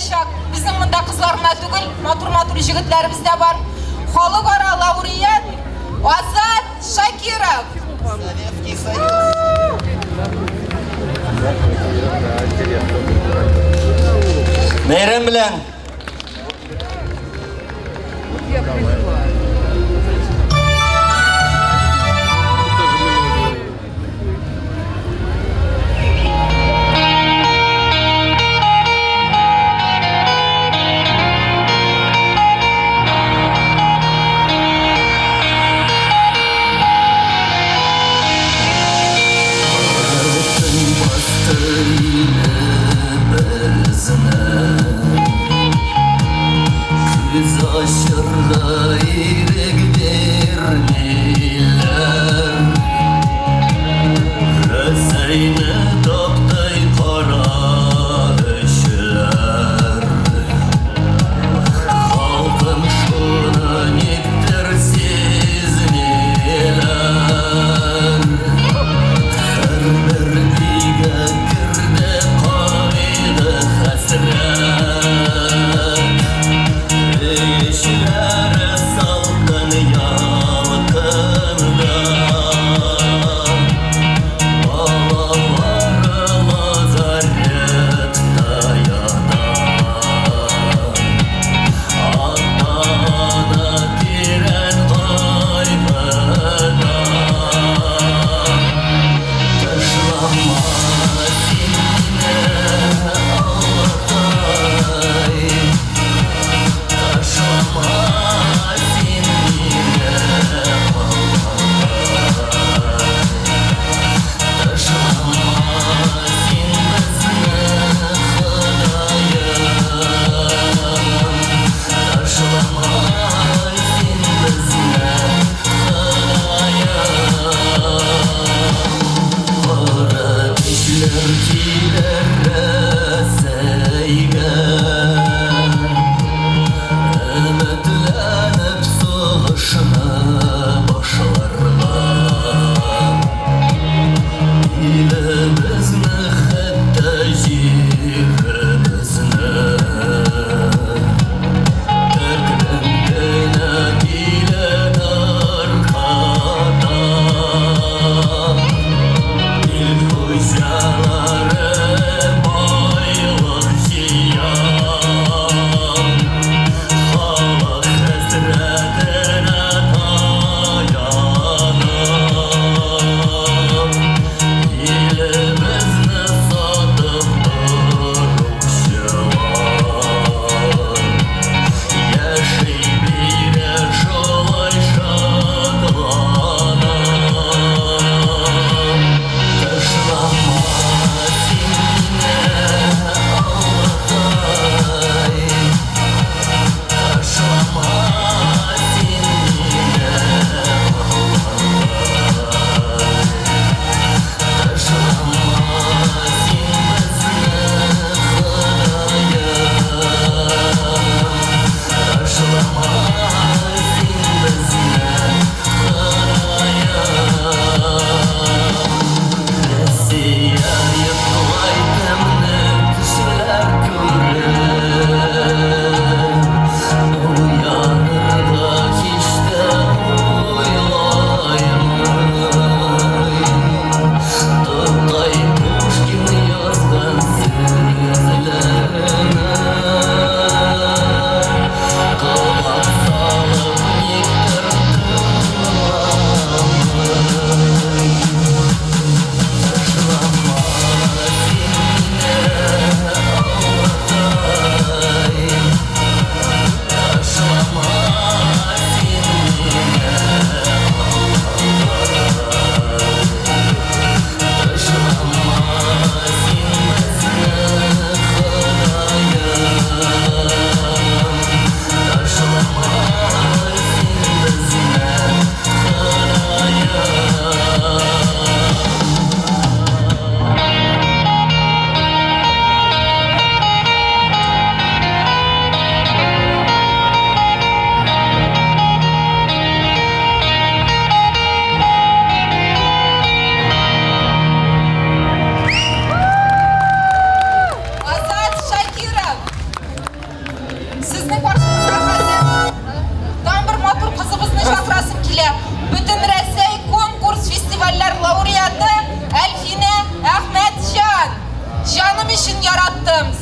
yaşak. Bizim bunda kızlarına tügül, matur jigitlerimiz de var. Halukara Lauriyat Azat Şakirov. Meyrem bilen. Güz aşırda irek vermeyler Röseyne doktay kara eşler Halkım şuna nettir sizmeler Her bir diga girde kaydı hasret Eşlere salkın yalkında Bağları lazaret dayada Adana diren aybına Taşlanma sinine Allah'tay Taşlama sinine Taşlama sin bizni Xudayım Taşlama sin bizni Xudayım Qara ishlar kelar rasayga Ümitlenip soğuşuna başlarlar İlimizni hatta jirimizni Ökrümgeyne gilen arkada İl hocaları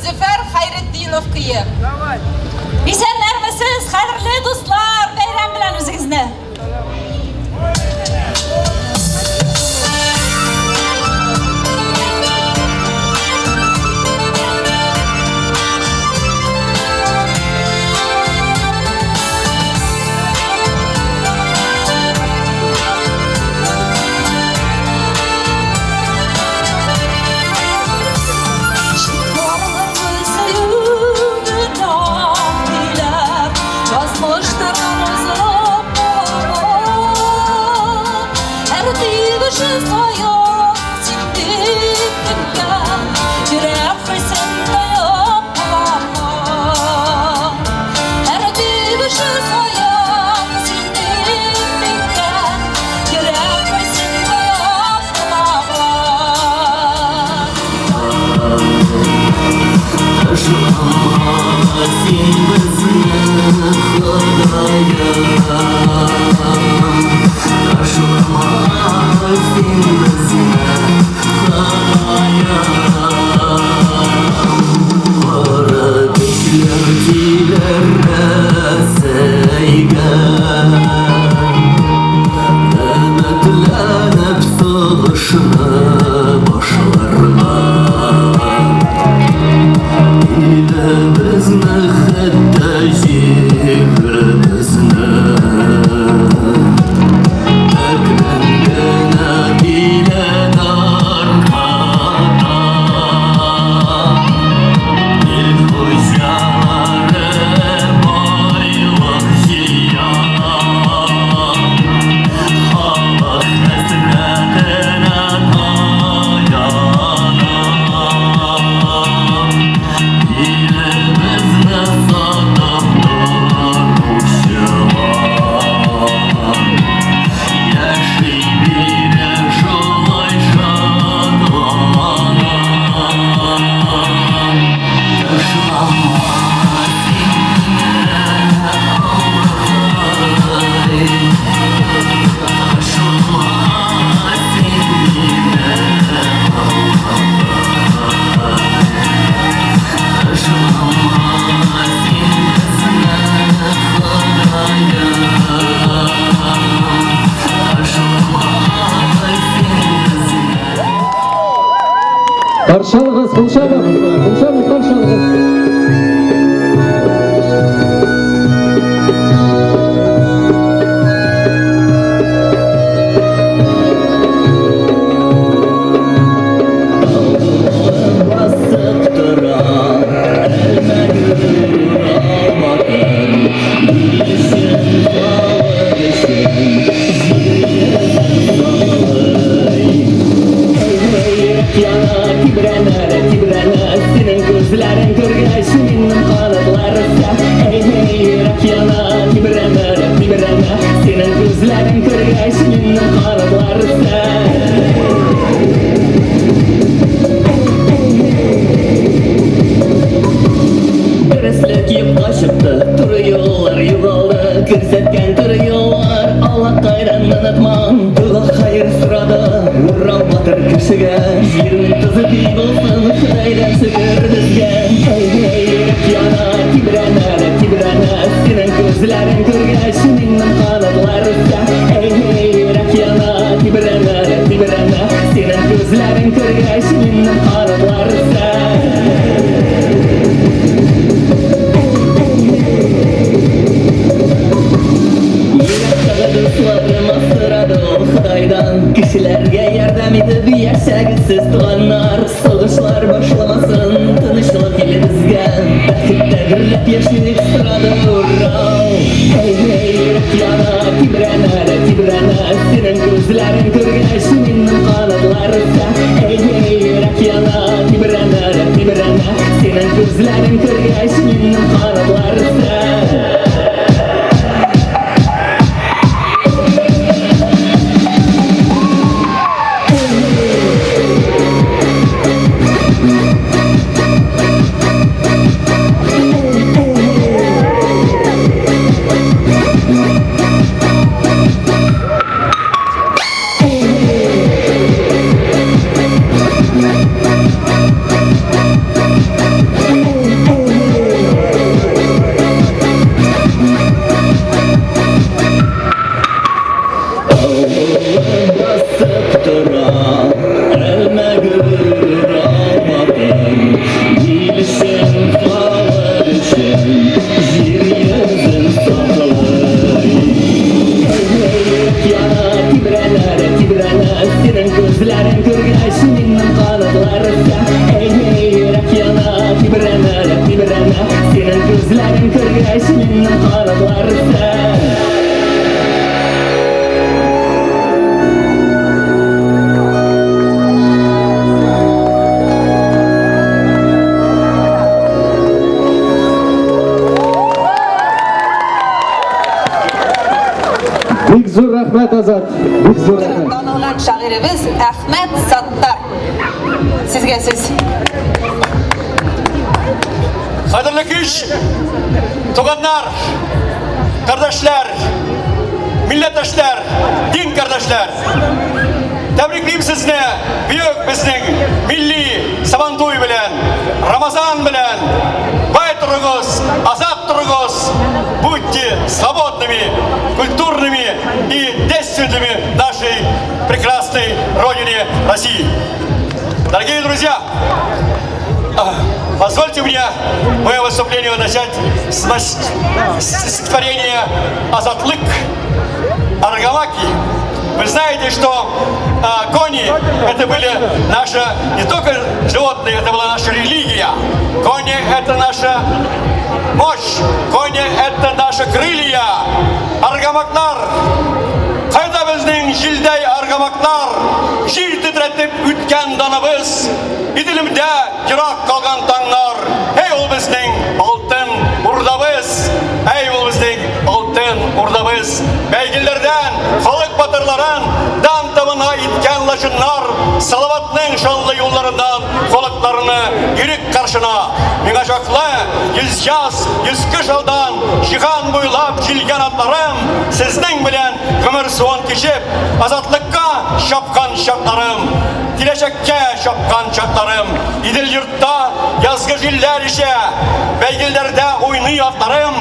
Abdüzəfər Xayretdinov kıyıb. Esenlermisiz, hayırlı dostlar, bayram bilen özünüzne. Karşalığız, konuşalım. Konuşalım, karşalığız. Kişilerge yardım edip yaşagsız doğanlar, soğuşlar başlamasın, tanışılıp elimizge Bәхетте гүрләп яшик сырады урау. Hey hey Рәхьяна, тибрәнә, синең күзләрең күргәч минем канатлар үсә. Hey hey Рәхьяна, тибрәнә, синең күзләрең күргәч минем канатлар үсә. зур рахмет Азат. Бик зур рахмет. Танылган шагыйрыбыз Әхмәт Саттар. Сезгә сүз. Кадерле киш, туганнар, kardeşler, millettaşlar, din kardeşler. Tebrikliyim sizni büyük bizning milli Sabantuy bilen, Ramazan bilen. Бай turunuz, azat turunuz. Будьте свободными, культурными и действенными нашей прекрасной родине России. Дорогие друзья, позвольте мне мое выступление начать с стихотворения «Азатлык» Аргамаки. Вы знаете, что кони это были наши не только животные, это была наша религия. Кони это наша мощь, кони это наши крылья. Аргамаклар, кайда безнең җилдәй аргамаклар, җир титретеп үткән даныбыз, Идилемдә ерак калган таңнар, эй ул безнең алтын урдабыз, эй ул безнең алтын урдабыз. Бәйгеләрдән, халык батырларын дан табына иткән лачыннар, Салаватның шанлы юлларыннан халыкларны йөрик каршына. Миңа чаклы, йөз яз, йөз кыш алдан, җиһан буйлап килгән атларым, сезнең белән гомер суын кичеп, азатлыкка чапкан чакларым, киләчәккә чапкан чакларым, Идел йортта язгы җилләр ишә, бәйгеләрдә уйный атларым,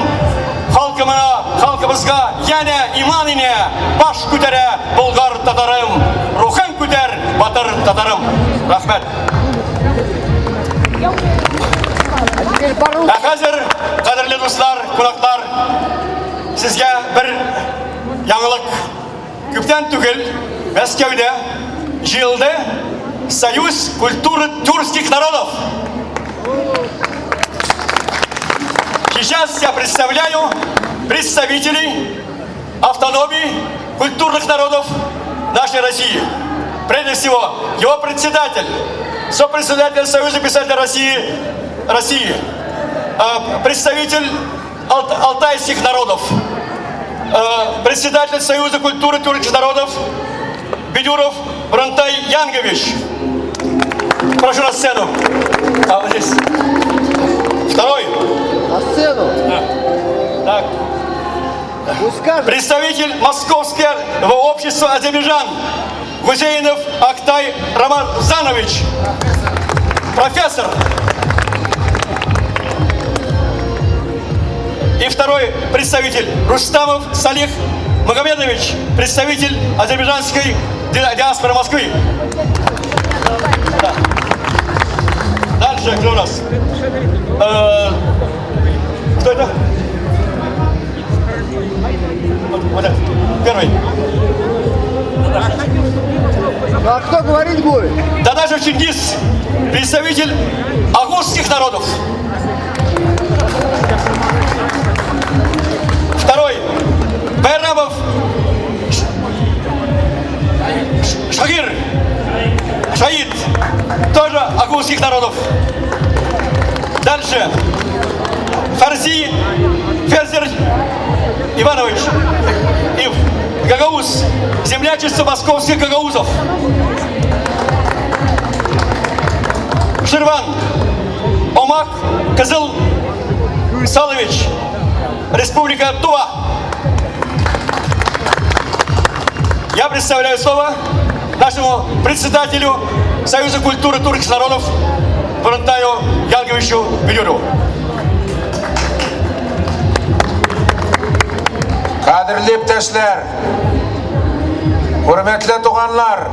халкыбызга яне иман ине, баш күтәрә болгар татарым, рухын күтәр батыр татарым. Рахмәт. Хәзер, кадерле дуслар, кунаклар, сезгә бер яңалык. Күптән түгел Мәскәүдә җыелды Союз культуры тюркских народов. Сейчас я представляю представителей автономии культурных народов нашей России. Прежде всего, его председатель, сопредседатель Союза писателей России, представитель алтайских народов, председатель Союза культуры тюркских народов Бедюров Бронтай Янгович. Прошу на сцену. Вот здесь. Второй. На сцену? Так. Представитель Московского общества Азербайджан Гусейнов Актай Рамазанович. Профессор. И второй представитель Рустамов Салих Магомедович, представитель азербайджанской диаспоры Москвы. Да. Дальше, кто у нас? Кто это? Вот этот, первый. А кто говорить будет? Дадашев Чингис, представитель агузских народов. Второй. Байрамов Шагир, Шаид, тоже агузских народов. Дальше. Фарзи Ферзер Иванович, Ив, Гагауз, землячество московских гагаузов. Ширван Омак Кызыл Салович, Республика Тува. Я представляю слово нашему председателю Союза культуры тюркских народов Бронтаю Янговичу Бедюрову. Кадрле иптәшләр, хөрмәтле туганнар,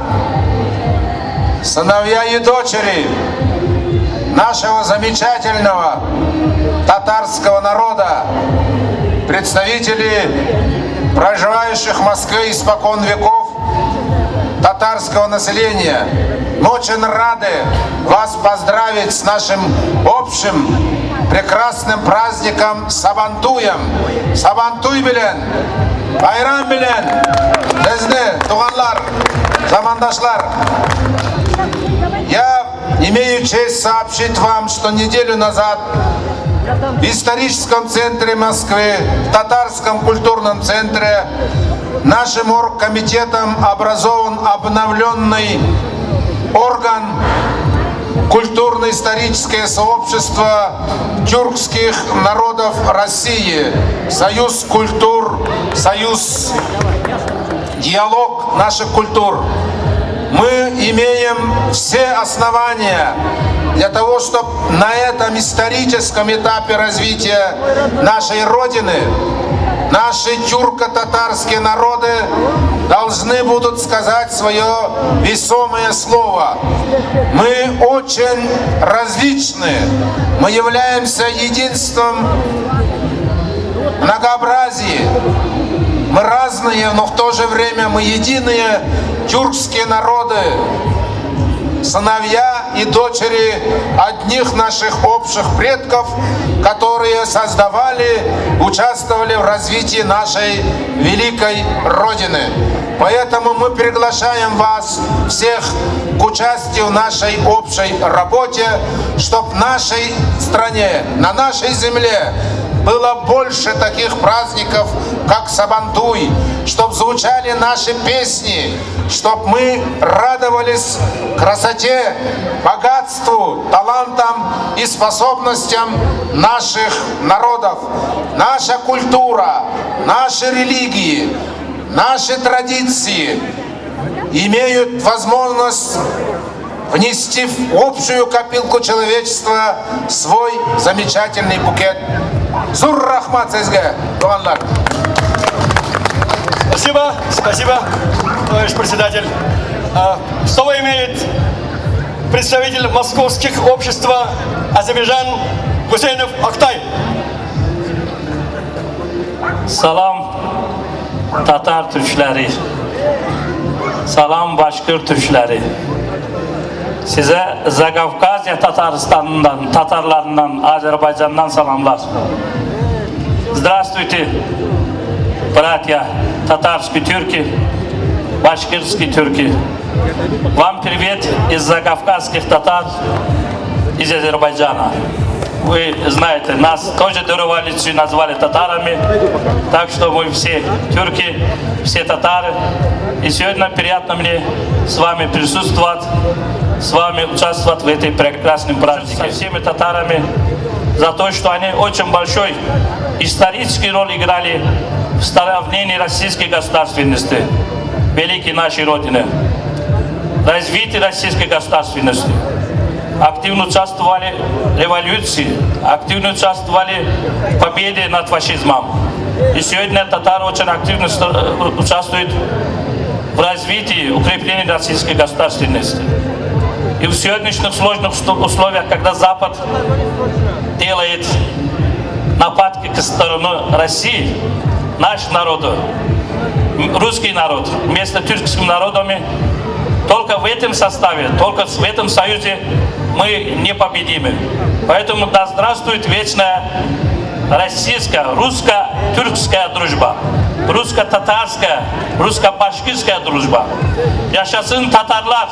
сыновья и дочери нашего замечательного татарского народа, представители проживающих в Москве испокон веков татарского населения, мы очень рады вас поздравить с нашим общим прекрасным праздником Сабантуем. Сабантуй белән, байрам белән, безне, туганлар, замандашлар. Я имею честь сообщить вам, что неделю назад в историческом центре Москвы, в татарском культурном центре, нашим оргкомитетом образован обновленный орган культурно-историческое сообщество тюркских народов России, Союз культур, Союз диалог наших культур. Мы имеем все основания для того, чтобы на этом историческом этапе развития нашей Родины наши тюрко-татарские народы должны будут сказать свое весомое слово. Мы очень различны. Мы являемся единством многообразия. Мы разные, но в то же время мы единые тюркские народы, сыновья и дочери одних наших общих предков, которые создавали, участвовали в развитии нашей великой Родины. Поэтому мы приглашаем вас всех к участию в нашей общей работе, чтобы в нашей стране, на нашей земле было больше таких праздников, как Сабантуй, чтобы звучали наши песни, чтобы мы радовались красоте, богатству, талантам и способностям наших народов. Наша культура, наши религии, наши традиции имеют возможность внести в общую копилку человечества свой замечательный букет. Зур рахмат сезге, туганлар. Спасибо, спасибо, товарищ председатель. Слово имеет представитель московских общества Азербайджан Гусейнов Актай. Salam Tatar Türkleri, salam Başkır Türkleri. Size Zagafkazya Tataristan'dan, Tatarlarından, Azerbaycan'dan salamlar. Здравствуйте, братья татарские тюрки, башкирские тюрки. Вам привет из закавказских татар, из Азербайджана. Вы знаете, нас тоже до революции назвали татарами, так что мы все тюрки, все татары. И сегодня приятно мне с вами присутствовать, с вами участвовать в этой прекрасном празднике. Со всеми татарами за то, что они очень большой исторический роль играли в становлении российской государственности, великой нашей Родины, развитии российской государственности. Активно участвовали в революции, активно участвовали в победе над фашизмом. И сегодня татары очень активно участвуют в развитии, укреплении российской государственности. И в сегодняшних сложных условиях, когда Запад делает нападки к стороне России, наш народ, русский народ, вместо тюркскими народами, только в этом составе, только в этом союзе мы непобедимы. Поэтому да здравствует вечная российская, русско-тюркская дружба, русско-татарская, русско-башкирская дружба. Yaşasın татарлар,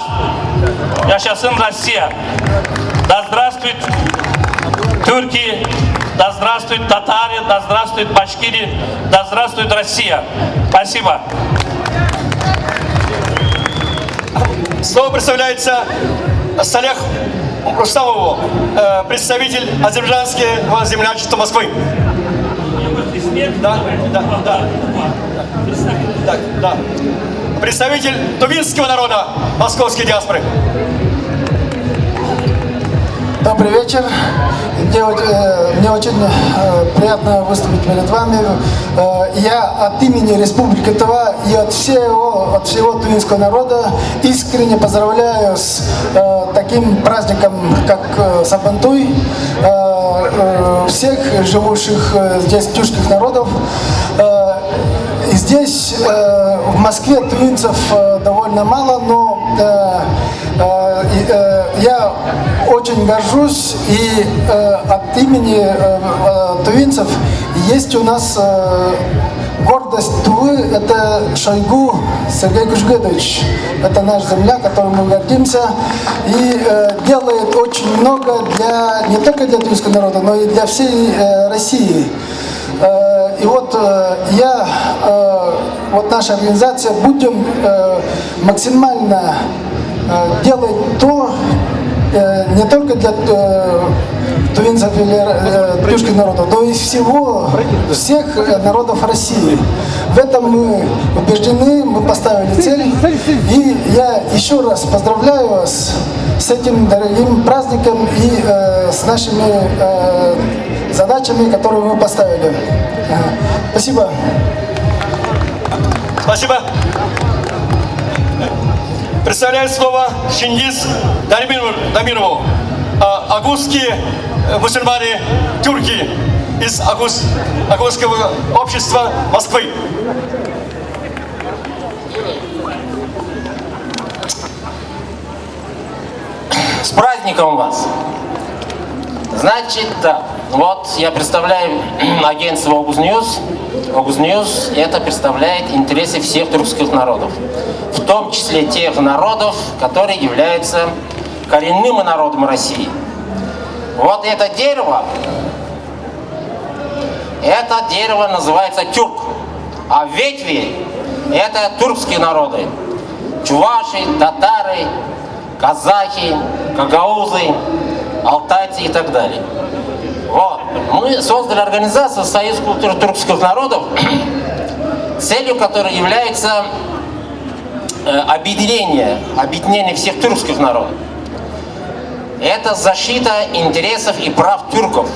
yaşasın Россия. Да здравствует турки, да здравствует татары, да здравствует башкиры, да здравствует Россия. Спасибо. Слово представляется Салях Рустамову, представитель азербайджанского землячества Москвы. Да. Представитель тувинского народа московской диаспоры. Добрый вечер. Мне очень приятно выступить перед вами. Я от имени Республики Тыва и от всего тувинского народа искренне поздравляю с таким праздником, как Сабантуй, всех живущих здесь тюркских народов. И здесь, в Москве, тувинцев довольно мало, но я очень горжусь, и от имени тувинцев есть у нас гордость Тувы, это Шойгу Сергей Кушгедович. Это наш земляк, которым мы гордимся, и делает очень много не только для тувинского народа, но и для всей России. И вот вот наша организация будем максимально делать то, не только для тувинцев или тюркских народов, но и всех народов России. В этом мы убеждены, мы поставили цель. И я еще раз поздравляю вас с этим дорогим праздником и с нашими задачами, которые мы поставили. Спасибо. Спасибо. Представляю слово Чингиз Дамирову. Агузские мусульмане, тюрки из Агузского общества Москвы. С праздником вас! Значит, да, вот я представляю агентство August News. August News это представляет интересы всех тюркских народов, в том числе тех народов, которые являются коренным народом России. Вот это дерево называется тюрк, а ветви это тюркские народы. Чуваши, татары, казахи, гагаузы, алтайцы и так далее. Вот. Мы создали организацию Союз тюркских народов, целью которой является объединение всех тюркских народов. Это защита интересов и прав тюрков.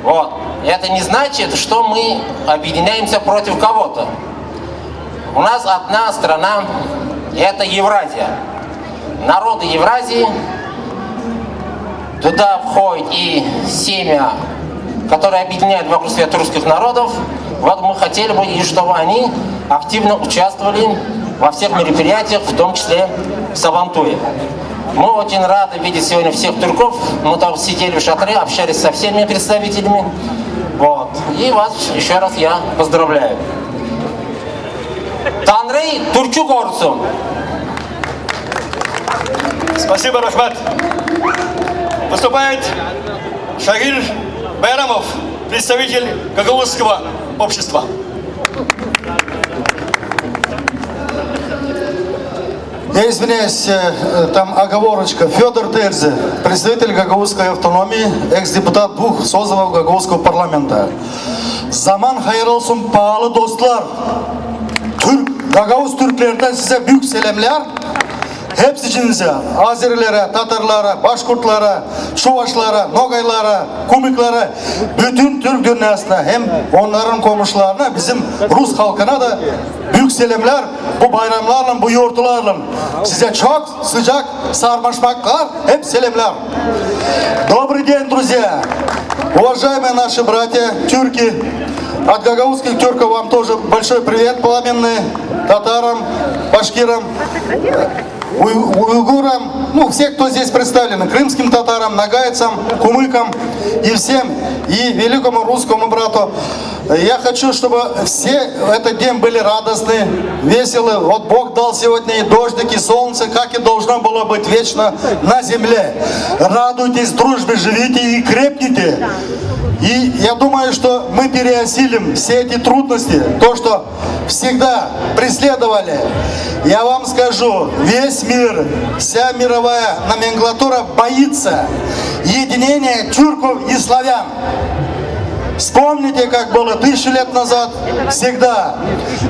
Вот. Это не значит, что мы объединяемся против кого-то. У нас одна страна, это Евразия. Народы Евразии, туда входит и семя, которое объединяет вокруг себя тюркских народов. Вот мы хотели бы, чтобы они активно участвовали во всех мероприятиях, в том числе в Сабантуе. Мы очень рады видеть сегодня всех тюрков. Мы там сидели в шатре, общались со всеми представителями. Вот. И вас еще раз я поздравляю. Танры Турчук Орсу. Спасибо, Рахмат. Выступает Шагир Байрамов, представитель Гагаузского общества. Я извиняюсь, там оговорочка. Федор Терзе, представитель Гагаузской автономии, экс-депутат 2 созывов Гагаузского парламента. Заман хайырлсын паалы достлар. Гагауз türklerden size büyük selamlar. Hepsi içinize, Azerilere, Tatarlara, Başkurtlara, Şuvaşlara, Nogaylara, Kumiklara, bütün Türk dünyasına hem onların komşularına, bizim Rus halkına da büyük selamlar. Bu bayramlarla, bu yoğurtlarla size çok sıcak sarmaşmaklar, hep selamlar. Добрый день, друзья! Уважаемые наши братья, тюрки, от гагаузских тюрков вам тоже большой привет пламенный, татарам, башкирам, уйгурам, ну, все, кто здесь представлены, крымским татарам, нагайцам, кумыкам и всем, и великому русскому брату. Я хочу, чтобы все в этот день были радостны, веселы. Вот Бог дал сегодня и дождик, и солнце, как и должно было быть вечно на земле. Радуйтесь, дружбе живите и крепните. И я думаю, что мы переосилим все эти трудности, то, что всегда преследовали. Я вам скажу, весь мир, вся мировая номенклатура боится единения тюрков и славян. Вспомните, как было 1000 лет назад, всегда,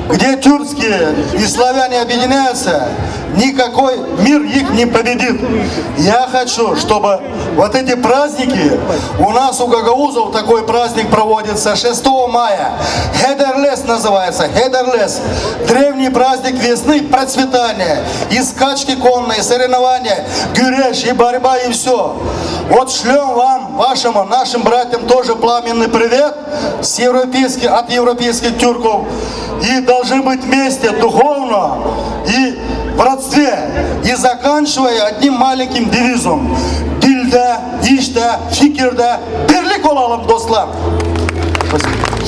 где тюркские и славяне объединяются, никакой мир их не победит. Я хочу, чтобы вот эти праздники, у нас у гагаузов такой праздник проводится 6 мая, Хедерлес называется, Хедерлес, древний праздник весны, процветания, и скачки конные, соревнования, гюреш, и борьба, и все. Вот шлем вам, вашим, нашим братьям тоже пламенный привет от европейских тюрков. И должны быть вместе духовно и в родстве. И заканчивая одним маленьким девизом. Dilde, işte, fikirde birlik olalım dostlar.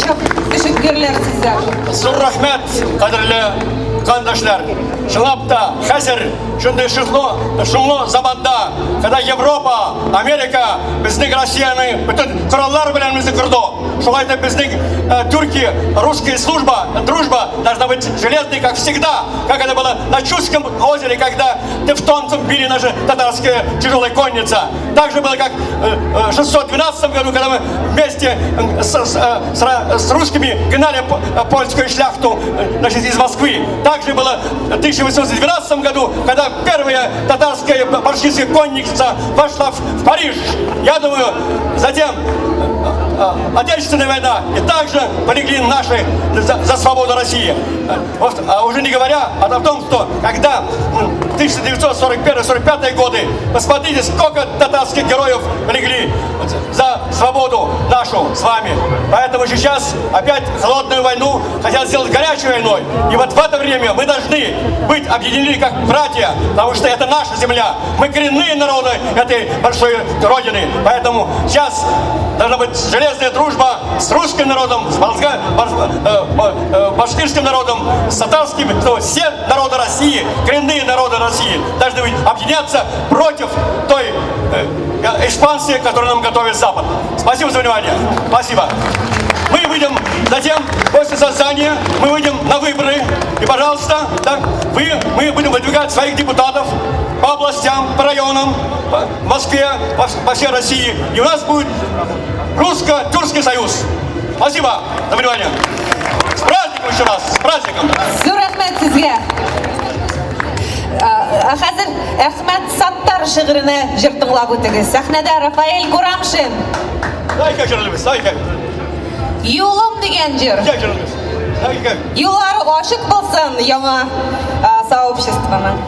Çok teşekkürler size. Zor rahmet, kadirli kardeşler. шылапта, хәзер, шундай шумлы заманда, когда Европа, Америка, безнең Россияның бүтін құраллар белән безне күрде. Шулай да безнең Türkiye, русская служба, дружба должна быть железной, как всегда, как это было на Чудском озере, когда тевтонцев били наша татарская тяжелая конница. Так же было, как в 612 году, когда мы вместе с русскими гнали польскую шляхту, значит, из Москвы. Также было в 1812 году, когда первая татарская башкирская конница вошла в Париж. Я думаю, затем Отечественная война, и также полегли наши за свободу России. А уже не говоря о том, что когда в 1941-1945 годы, посмотрите, сколько татарских героев полегли за свободу нашу с вами. Поэтому сейчас опять холодную войну хотят сделать горячей войной. И вот в это время мы должны быть объединены как братья, потому что это наша земля. Мы коренные народы этой большой родины. Поэтому сейчас должна быть железная дружба с русским народом, с башкирским народом, с татарским. Все народы России, коренные народы России должны объединяться против той экспансии, которую нам готовит Запад. Спасибо за внимание. Спасибо. Мы выйдем затем, после создания, мы выйдем на выборы. И, пожалуйста, так, мы будем выдвигать своих депутатов по областям, по районам, в Москве, по всей России. И у нас будет русско-тюркский союз. Спасибо за внимание. С праздником еще раз, с праздником. Зур рахмет сезгә. Хәзер Әхмәт Саттар шигырыны җыр тыңлап үтегез. Сәхнәдә Рафаэль Курамшин. Дай-ка җырлыйбыз, дай-ка. Юлым дигән җыр. Җырлыйбыз. Дай-ка. Юллары ачык булсын яңа сообществоның.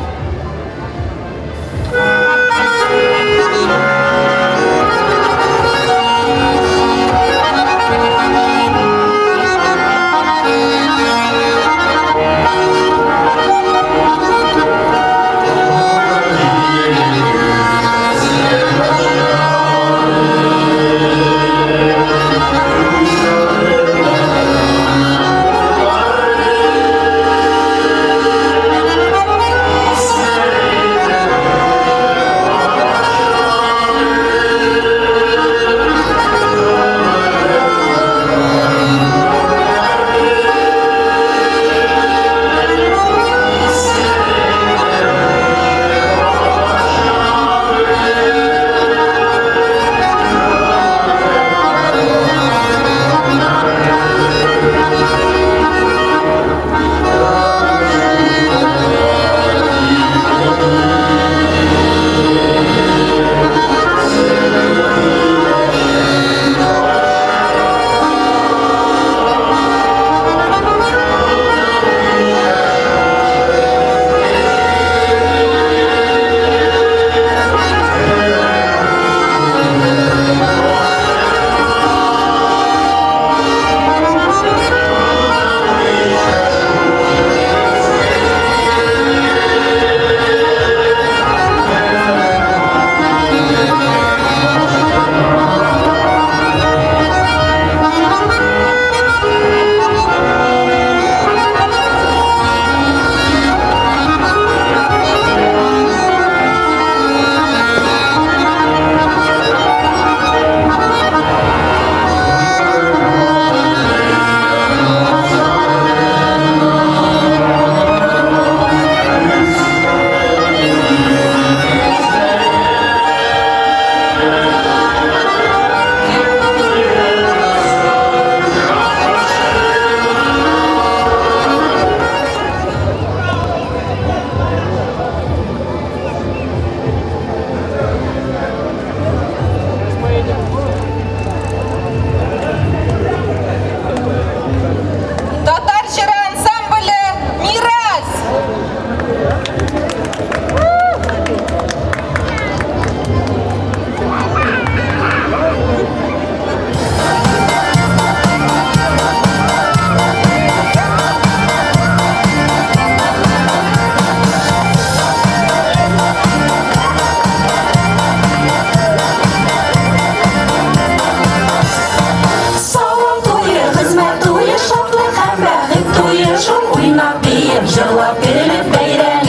Шатлык һәм бәхет туе, шул уйнап биеп, җырлап бирелеп бәйрәм.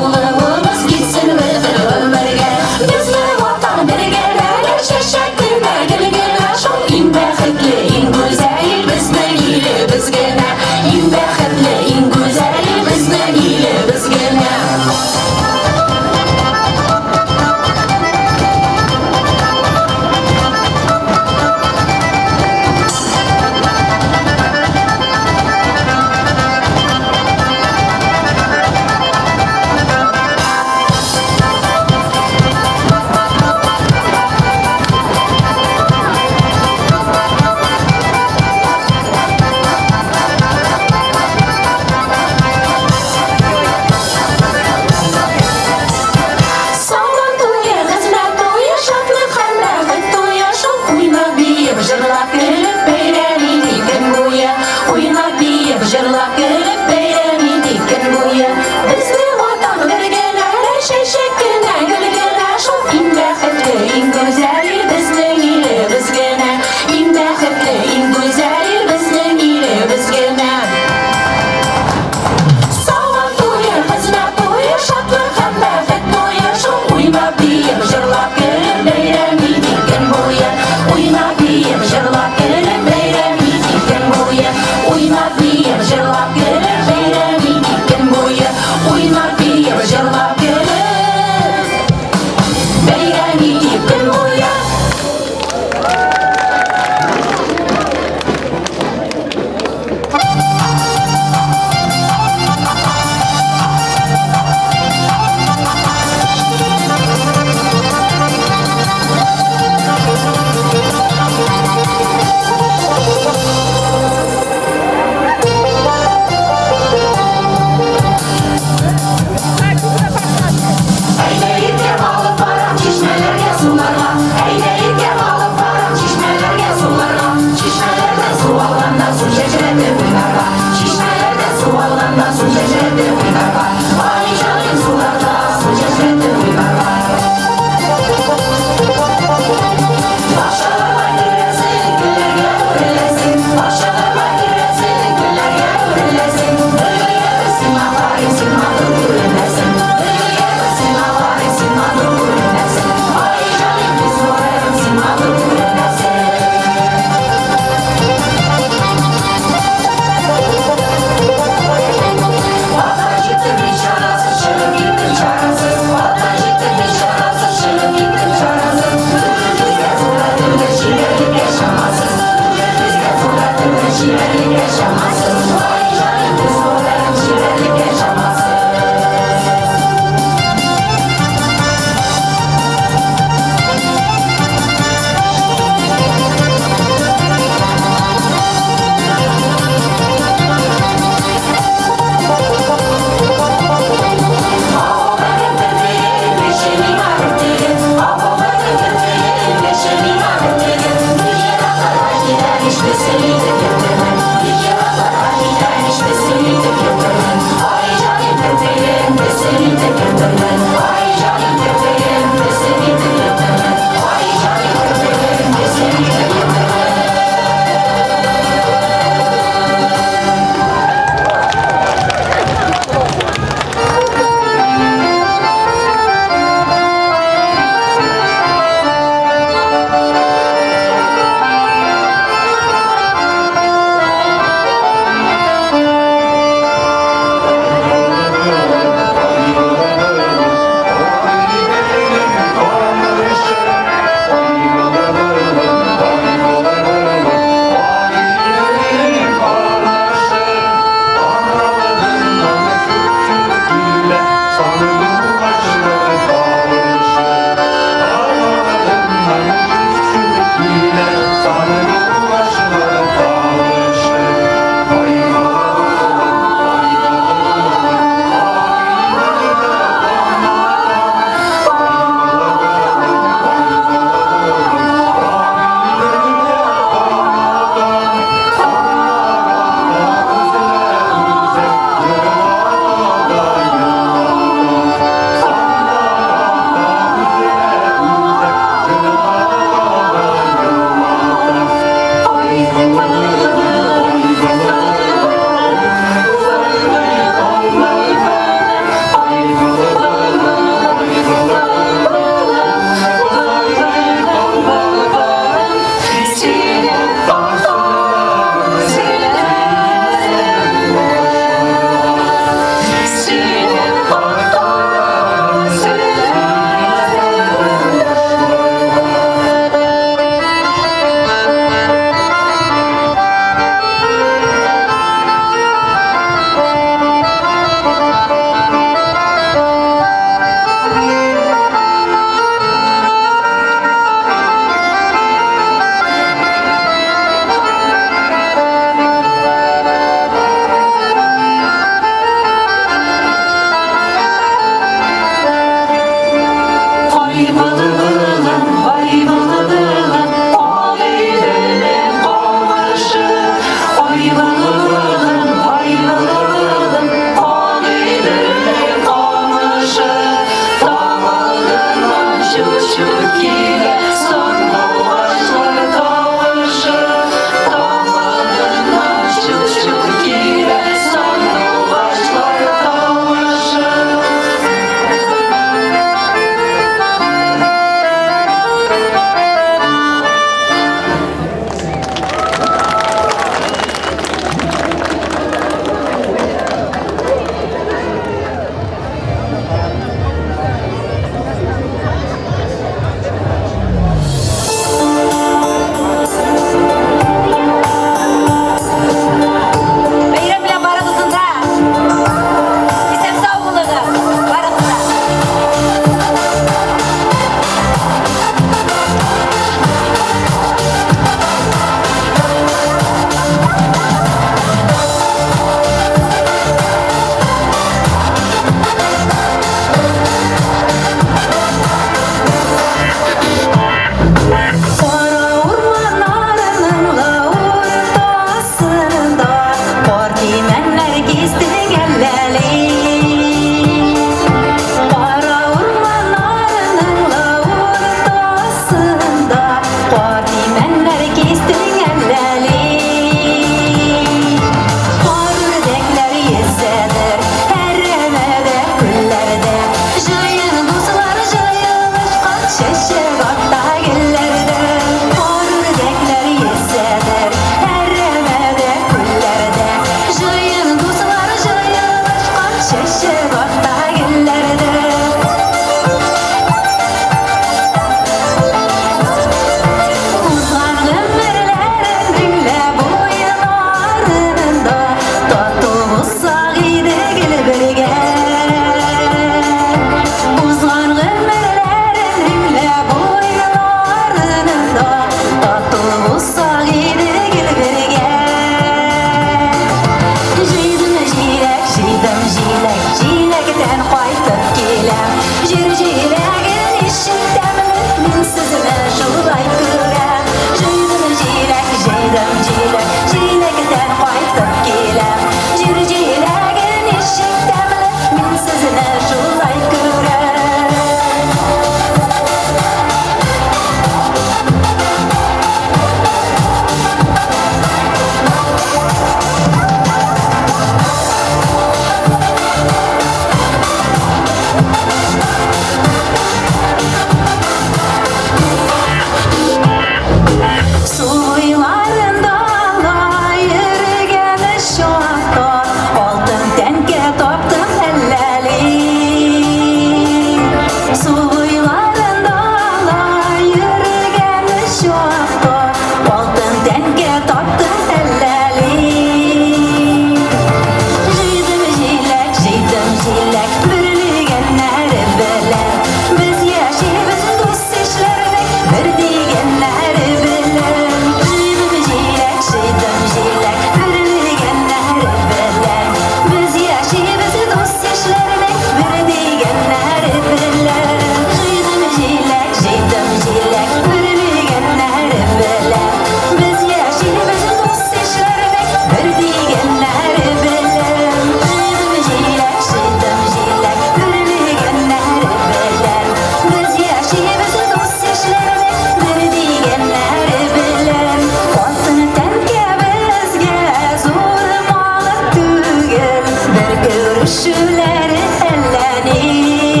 görüşleri ellenir.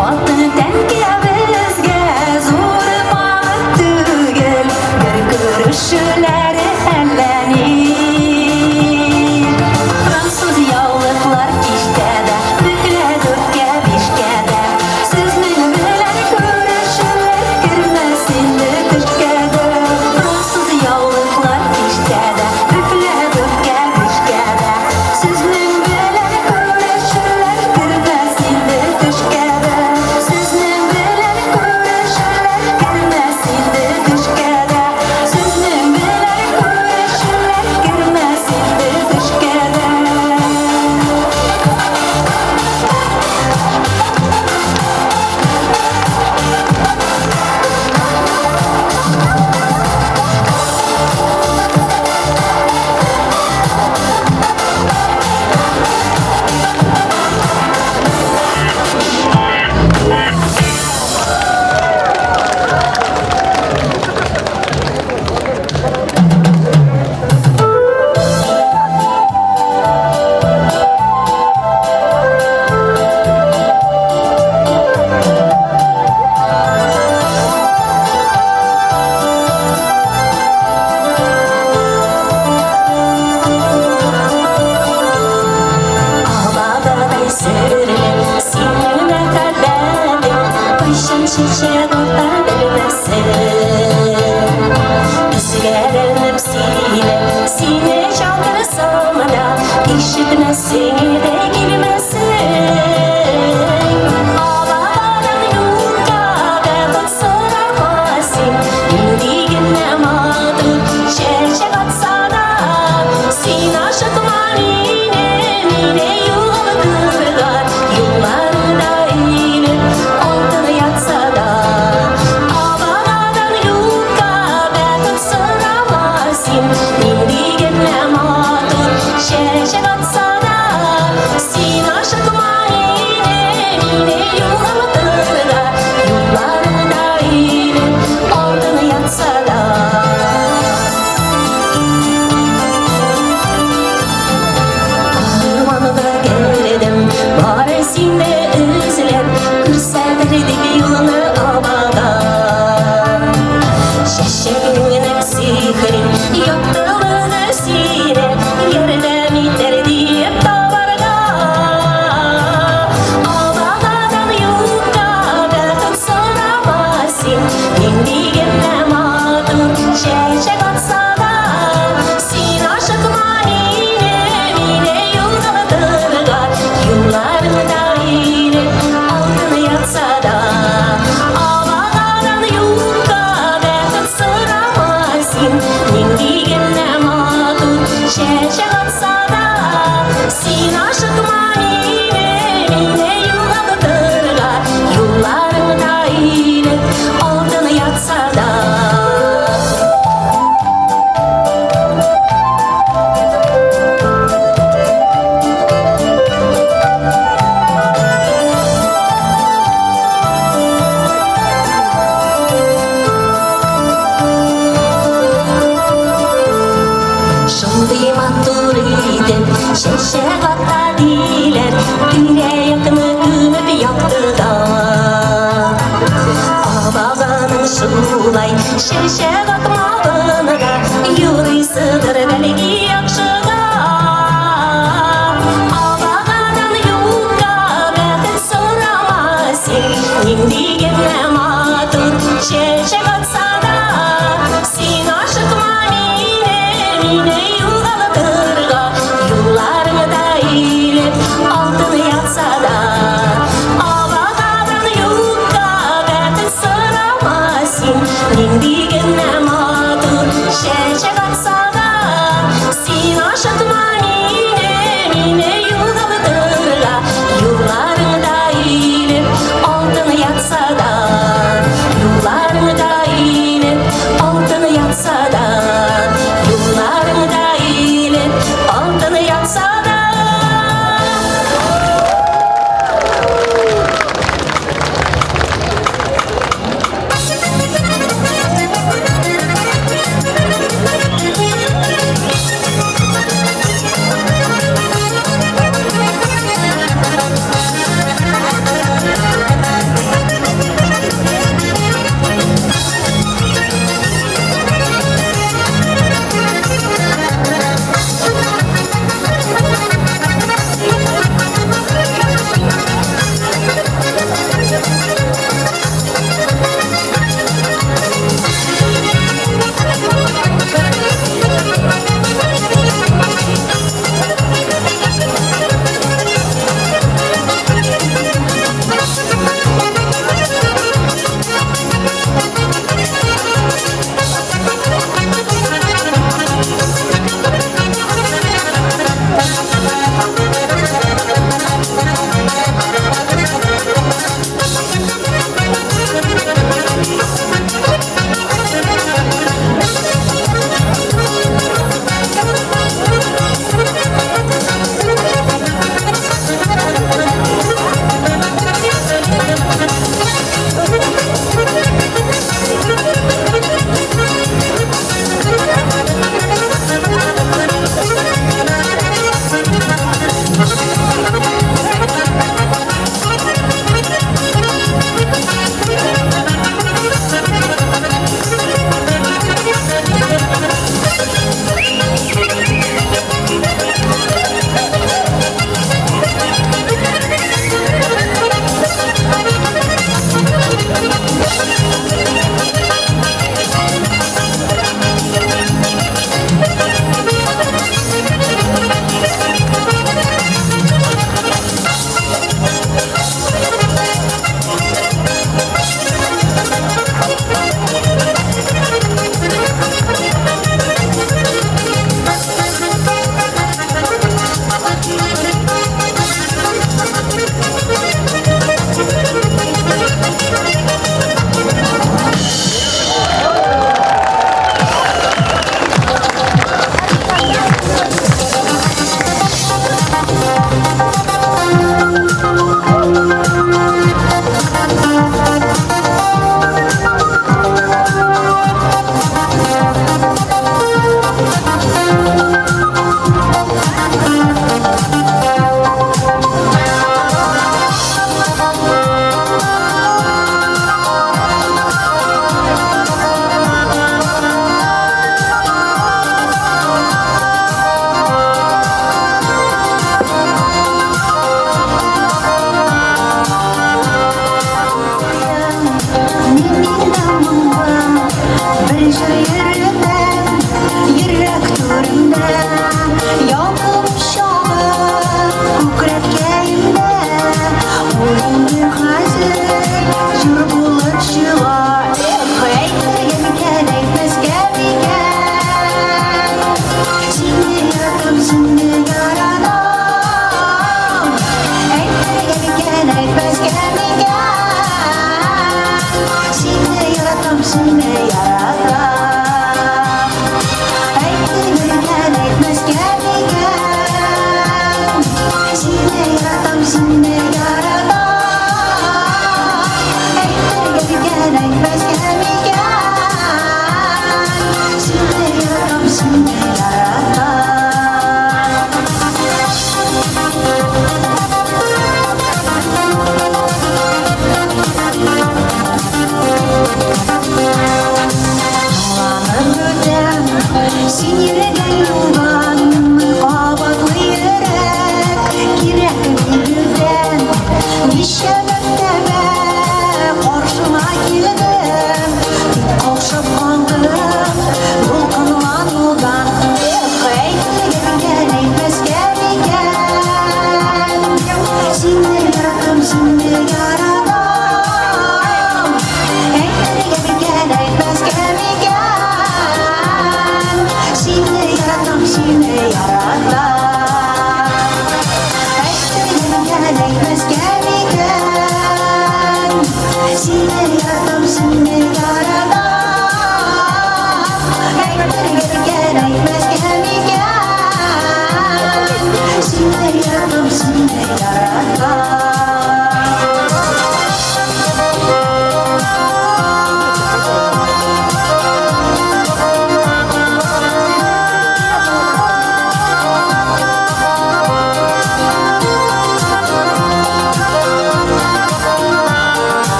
Altını tenke bizge zor bağıt tügül, görüşleri ellenir. Fransız yağlıklar kişkede, bükle dörtke bişkede, siznin bilen görüşler girmesin de düşkede. Fransız yağlıklar kişkede, bükle dörtke bişkede, siznin bilen görüşler girmesin de düşkede. Siznin bilen görüşler girmesin de düşkede. Siznin bilen görüşler girmesin de düşkede. Ağladı sürüle, sinirine kadar başım şişe dolar vermesin. Üzgerim sile, sine çaldırsam da işitmesin de girmesin. Ağladan yurda ve sıramasın, indigine mağdur şerşe katsa da sina şıkmanine mine yollarlar, yollarında inip altına yatsa da ağladan yurda ve sıramasın, indigine mağdur şerşe katsa da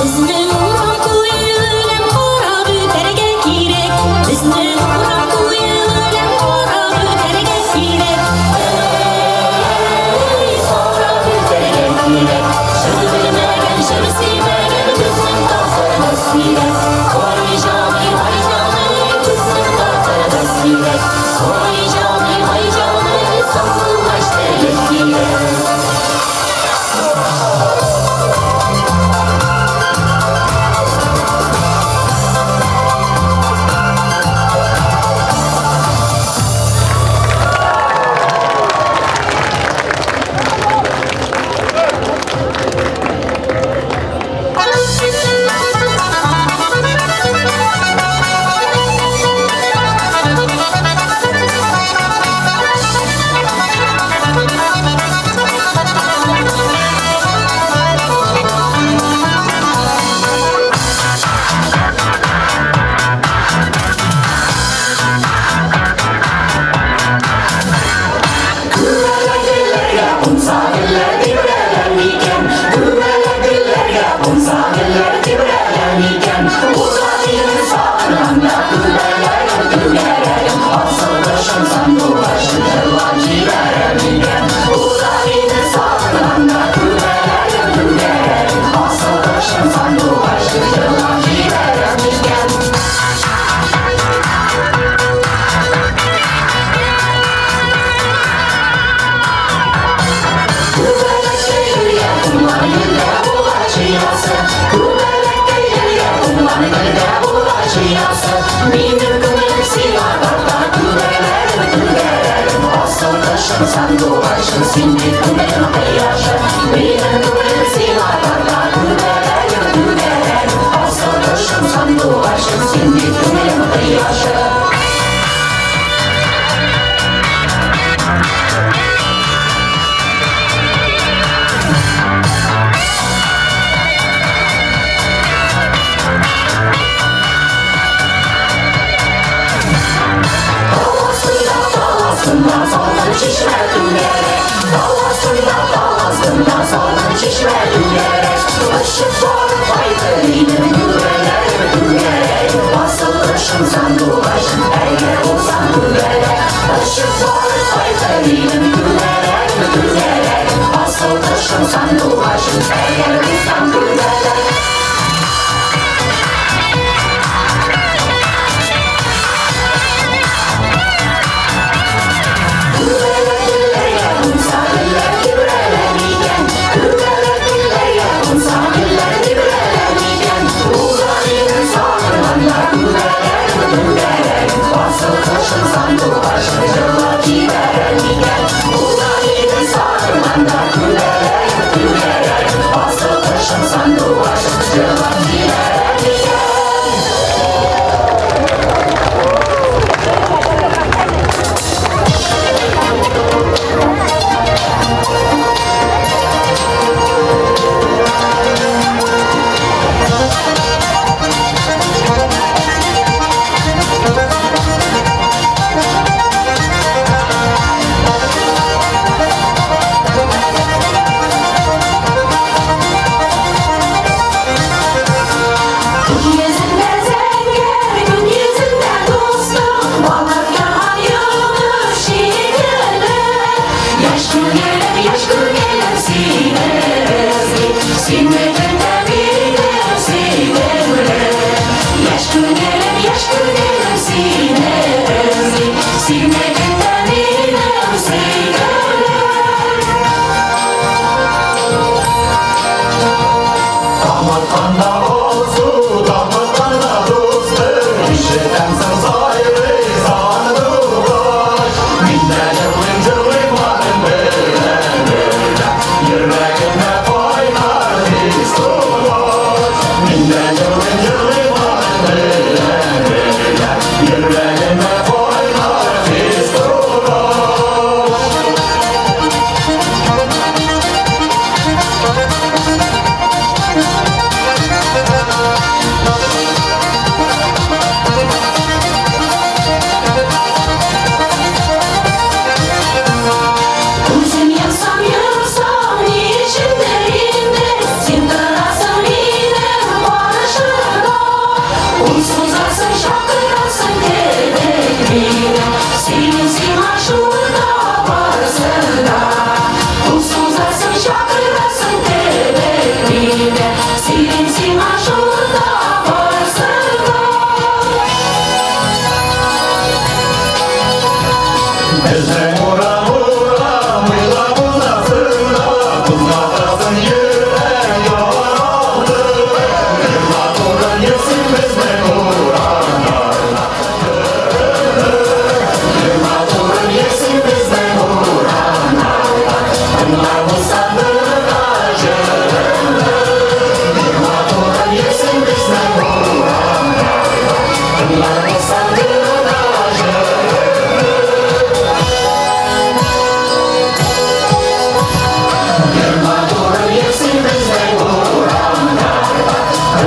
Bizning Umron ko'yi o'lim qora butarga kerak. Bizning Umron ko'yi o'lim qora butarga kerak. Qora butarga kerak. Shuni bilmagan, shuni sevmagan bizning tog'larimiz kerak. Hoyjoni, bizning tog'larimiz kerak. Hoyjoni, sog'lashtirib kerak.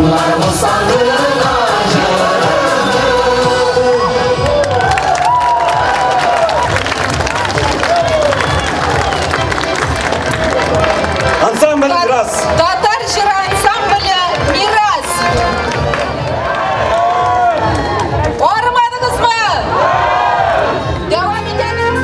Жанар босағына Ансамбль «Мирас». Татар жыры ансамблі «Мирас». Орымадыңыз ма? Devam edelim.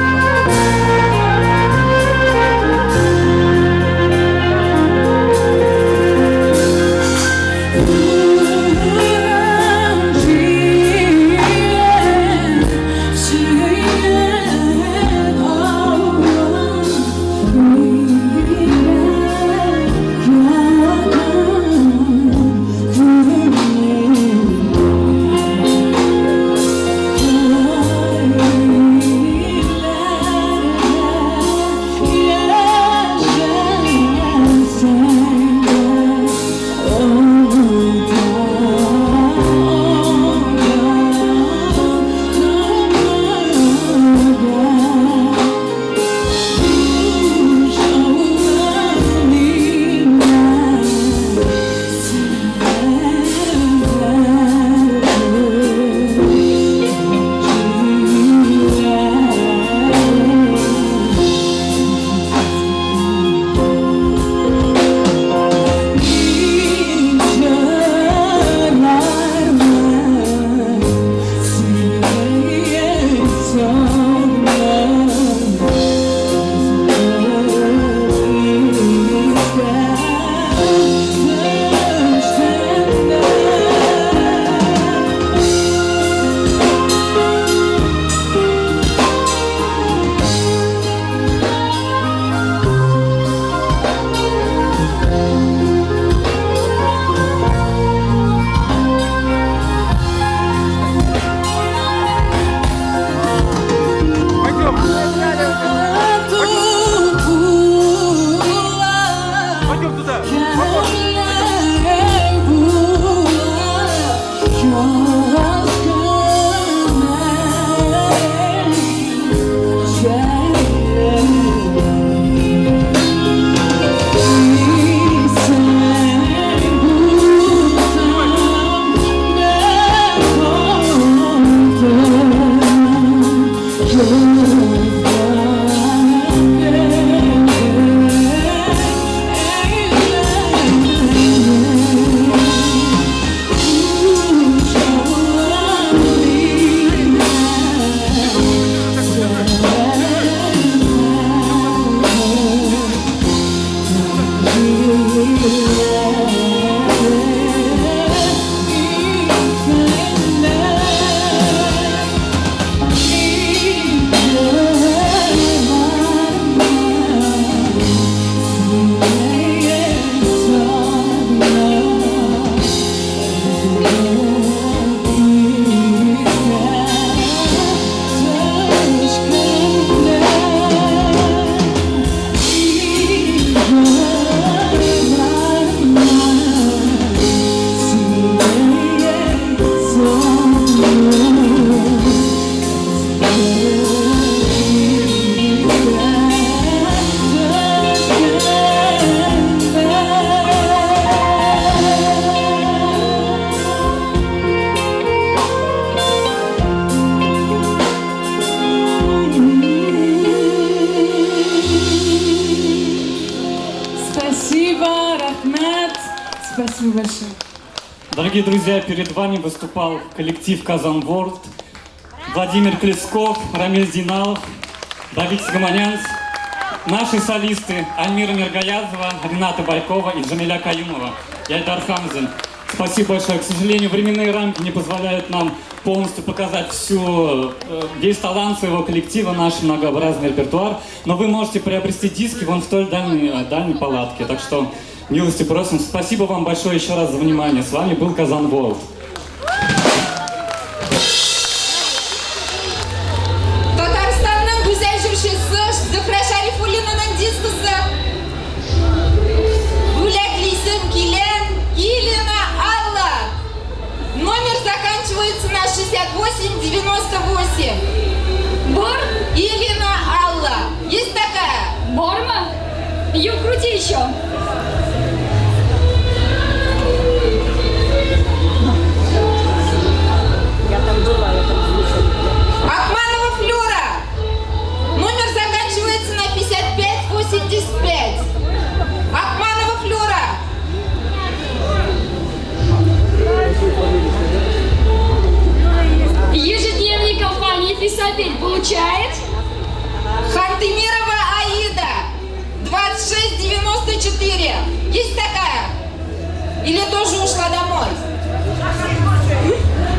Спасибо большое. Дорогие друзья, перед вами выступал коллектив «Казан Ворлд». Владимир Клесков, Рамиль Диналов, Давид Сигаманянц, наши солисты Альмира Миргаязова, Рената Байкова и Джамиля Каюмова, и Айдар Хамзин. Спасибо большое. К сожалению, временные рамки не позволяют нам полностью показать весь талант своего коллектива, наш многообразный репертуар. Но вы можете приобрести диски вон в той дальней палатке. Так что милости просим. Спасибо вам большое еще раз за внимание. С вами был Казан Ворлд. Татарстанның güzel жүршісі Зөһрә Шарифуллинаның дискісі. Бүләклисем килен Илина Алла. Номер заканчивается на 6898. Бор? Илина Алла. Есть такая? Борма? Ее крути еще.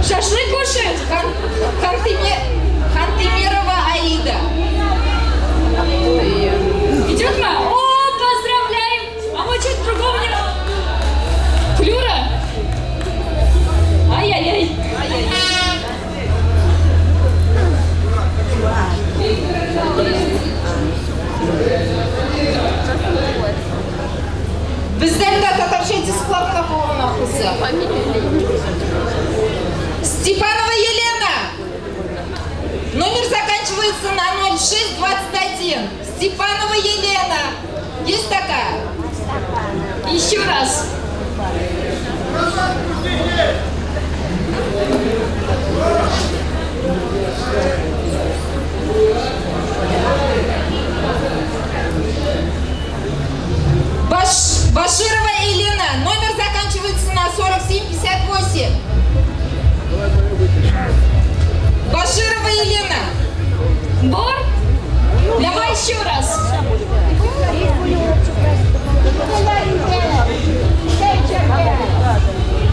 Шашлык кушать? Хантимирова Аида. Идет ма? О, поздравляем! А мы чуть другого не... Флюра? Ай-яй-яй. Бізден де татаршети складка болуына құсы. Степанова Елена. Номер заканчивается на 0621. Степанова Елена. Есть такая? Еще раз. Баширова Елена. Номер заканчивается на 4758. Баширова Елена. Бор? Давай еще раз.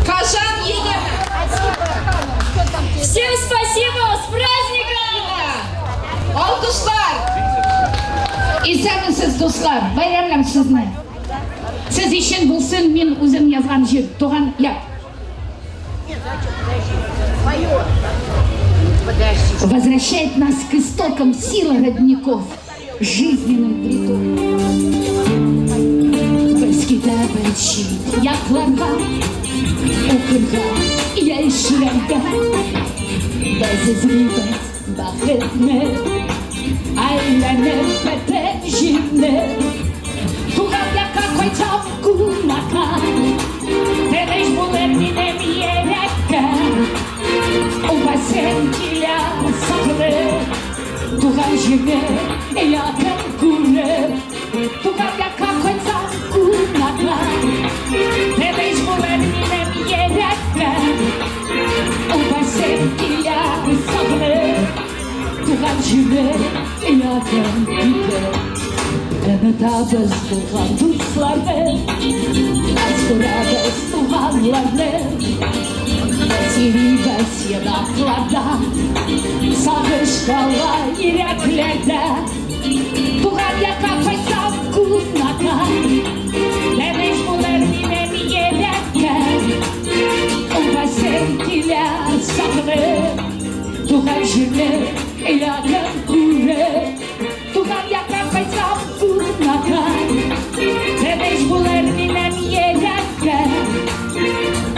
Кажан Елена. Всем спасибо, с праздником! Alkışlar. Исәнмесез, дуслар, байрамлам сезне. Сез өчен булсын мин үзем язган җир, туган як. Возвращает нас к истокам сила родников, жизненный приток. Без китабычи, як ларга, укырга, я ишрәгә. Без изрибез, бәхетне, айләнеп бетеп җирне. Туган якка кайтам кунака, тенеш булыр минем йөрәккә. Убасен килә саклы, туган җирне якын күреп. Туган якка кайтам кунака, тенеш булыр минем йөрәккә. Убасен килә саклы, туган җирне якын күреп. Unutабыз туган дусларны, Аскурабыз туганларны. Бәтирибез еракларда, Сагыш кала йөрәкләрдә. Туган якка кайтсам кунака, Тәнеш булыр минем йөрәккә. Убасен килә саклы, туган җирне якын күреп. Туган якка кайтсам кунака, Тәнеш булыр минем йөрәккә.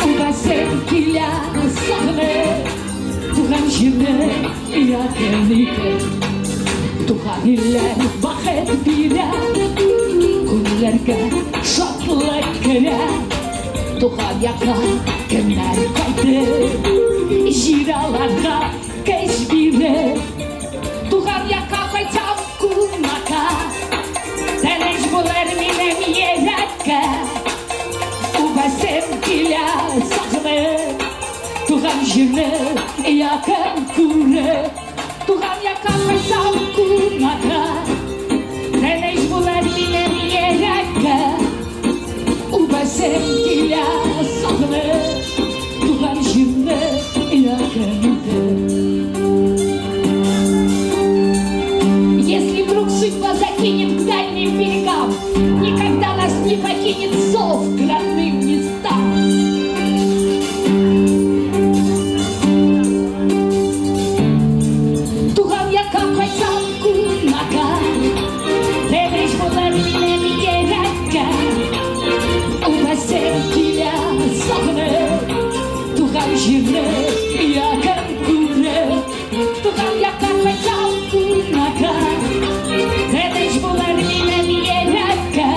Убасен килә саклы, туган җирне якын итеп. Туган илләр бәхет бирә, күңелләргә шатлык керә. Туган якка кемнәр кайтып, җираларга көч биреп. Туган якка кайтсам кунака, Тәнеш булыр минем йөрәккә. Убасен килә саклы, туган җирне якын күреп. Туган якка кайтсам кунака, Тәнеш булыр минем йөрәккә. Убасен килә саклы, туган җирне якын итеп. Если вдруг судьба закинет к дальним берегам, никогда нас не покинет зов к родным местам. Туган якка кайтсам кунака, Тәнеш булыр минем йөрәккә. Убасен килә саклы, туган җирне якын күреп. Туган якка кайтсам кунака, Тәнеш булыр минем йөрәккә.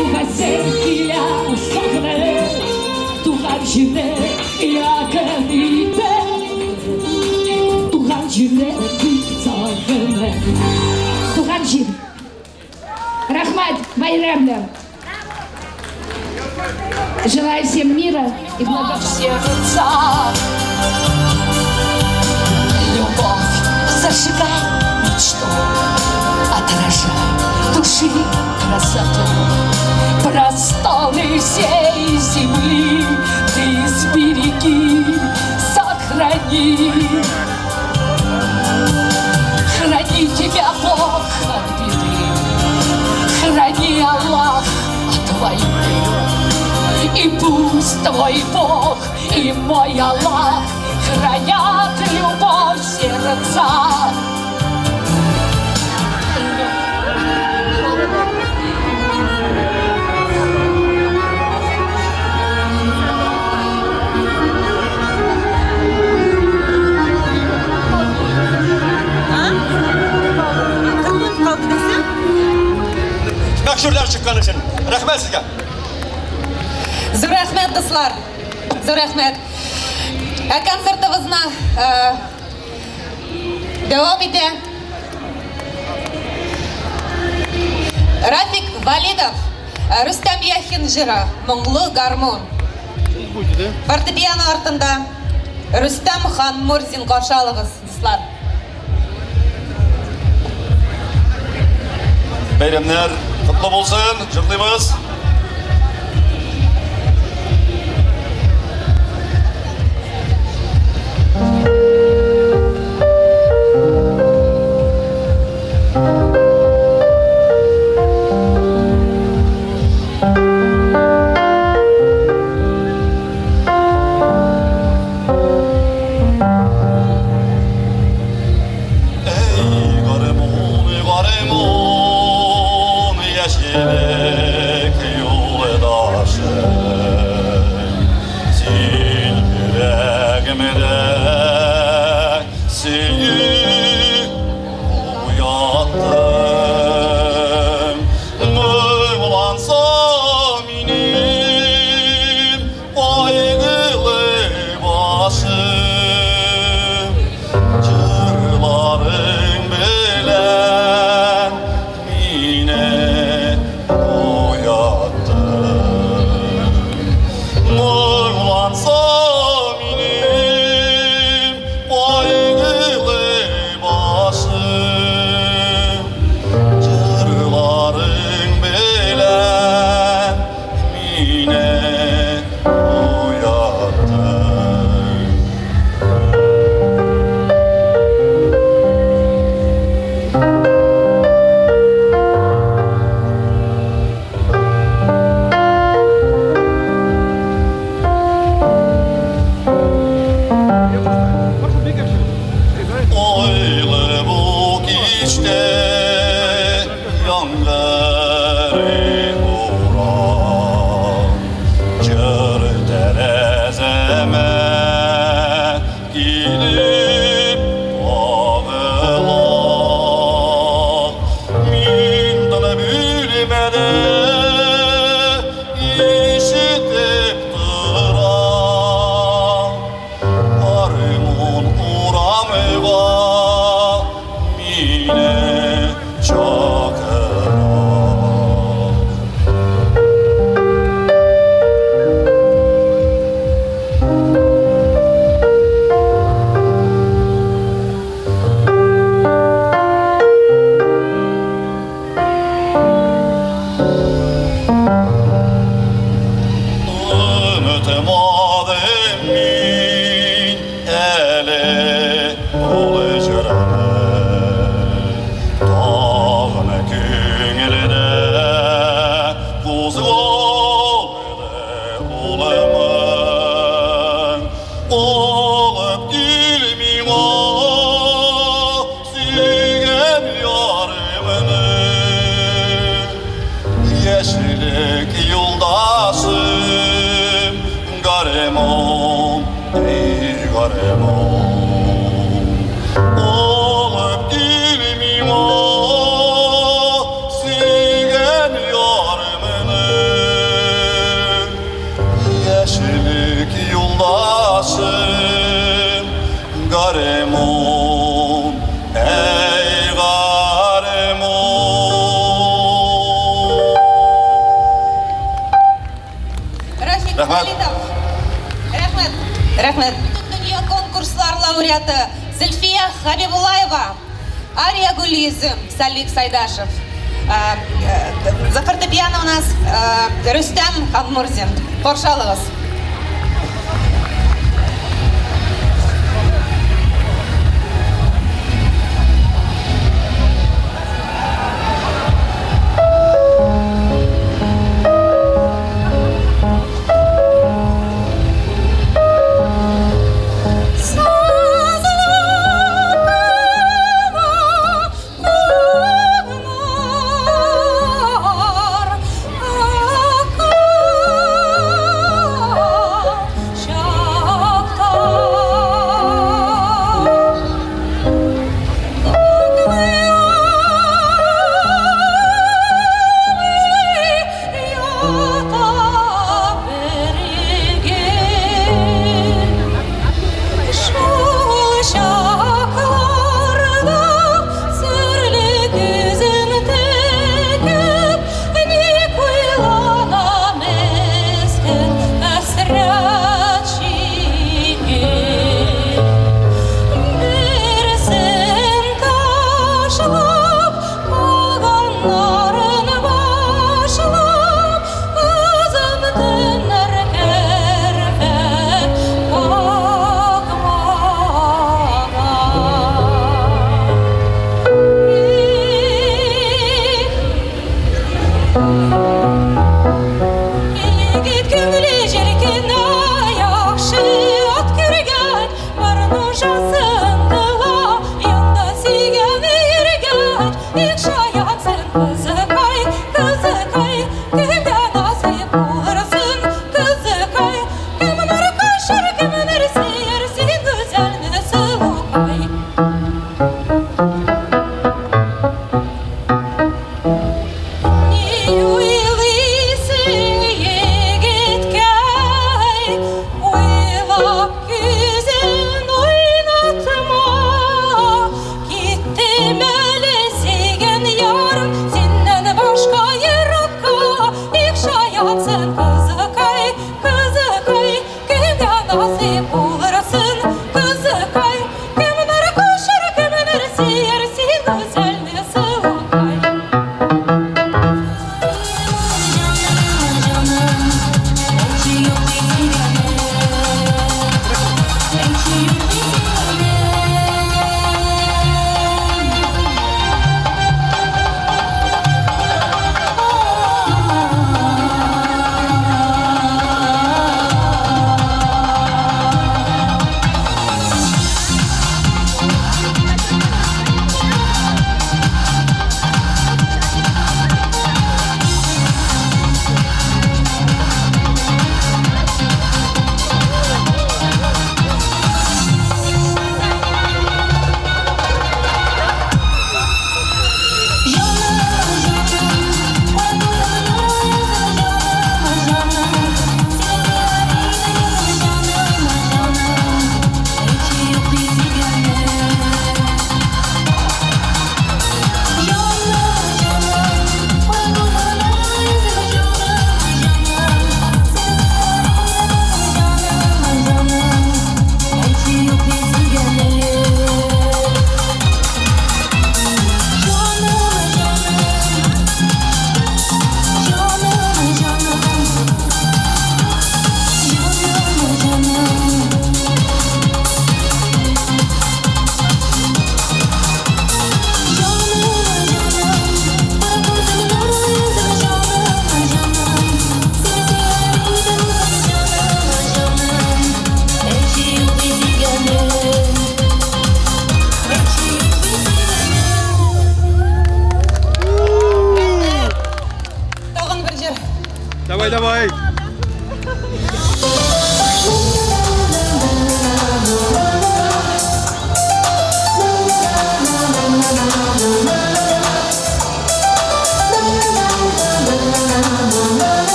Убасен килә саклы, туган җирне якын итеп. Туган җирне бик сагынып. Туган җир. Рахмат, байрамлар. Желаю всем мира и блага в сердцах. Любовь зажигай мечту, отражай души красоту. Просторы всей земли ты сбереги, твой Бог и мой Аллах хранят любовь в сердцах. Мәкшүрләр чыккан өчен. Рәхмәт сезгә. Зур рәхмәт, дуслар. Зур рәхмәт. Концертыбызны дәвам итә. Рафик Валидов, Рустам Яхин җыры, моңлы гармон. Фортепиано артында Рустам Ханмурзин каршы алыгыз, дуслар. Бәйрәмнәр котлы булсын, җырлыйбыз. Рәхмәт. Дөнья конкурслар лауреаты Зөлфия Хабибулаева, Ария Гулизм, Салик Сайдашев. За фортепиано у нас Рустам Ханмурзин. Каршы алыгыз.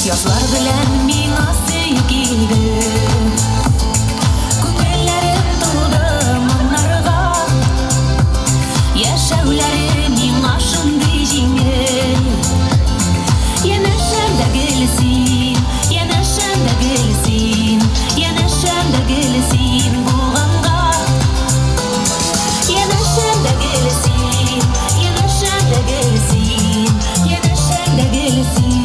Yazlar bilen ming'a sevgili Күңелләрем тулды моңнарга Яшәүләре миңа шундый җиңел Янәшәм дә гөлсин, янәшәм дә гөлсин Янәшәм дә гөлсин булганга Янәшәм дә гөлсин, янәшәм дә гөлсин Янәшәм дә гөлсин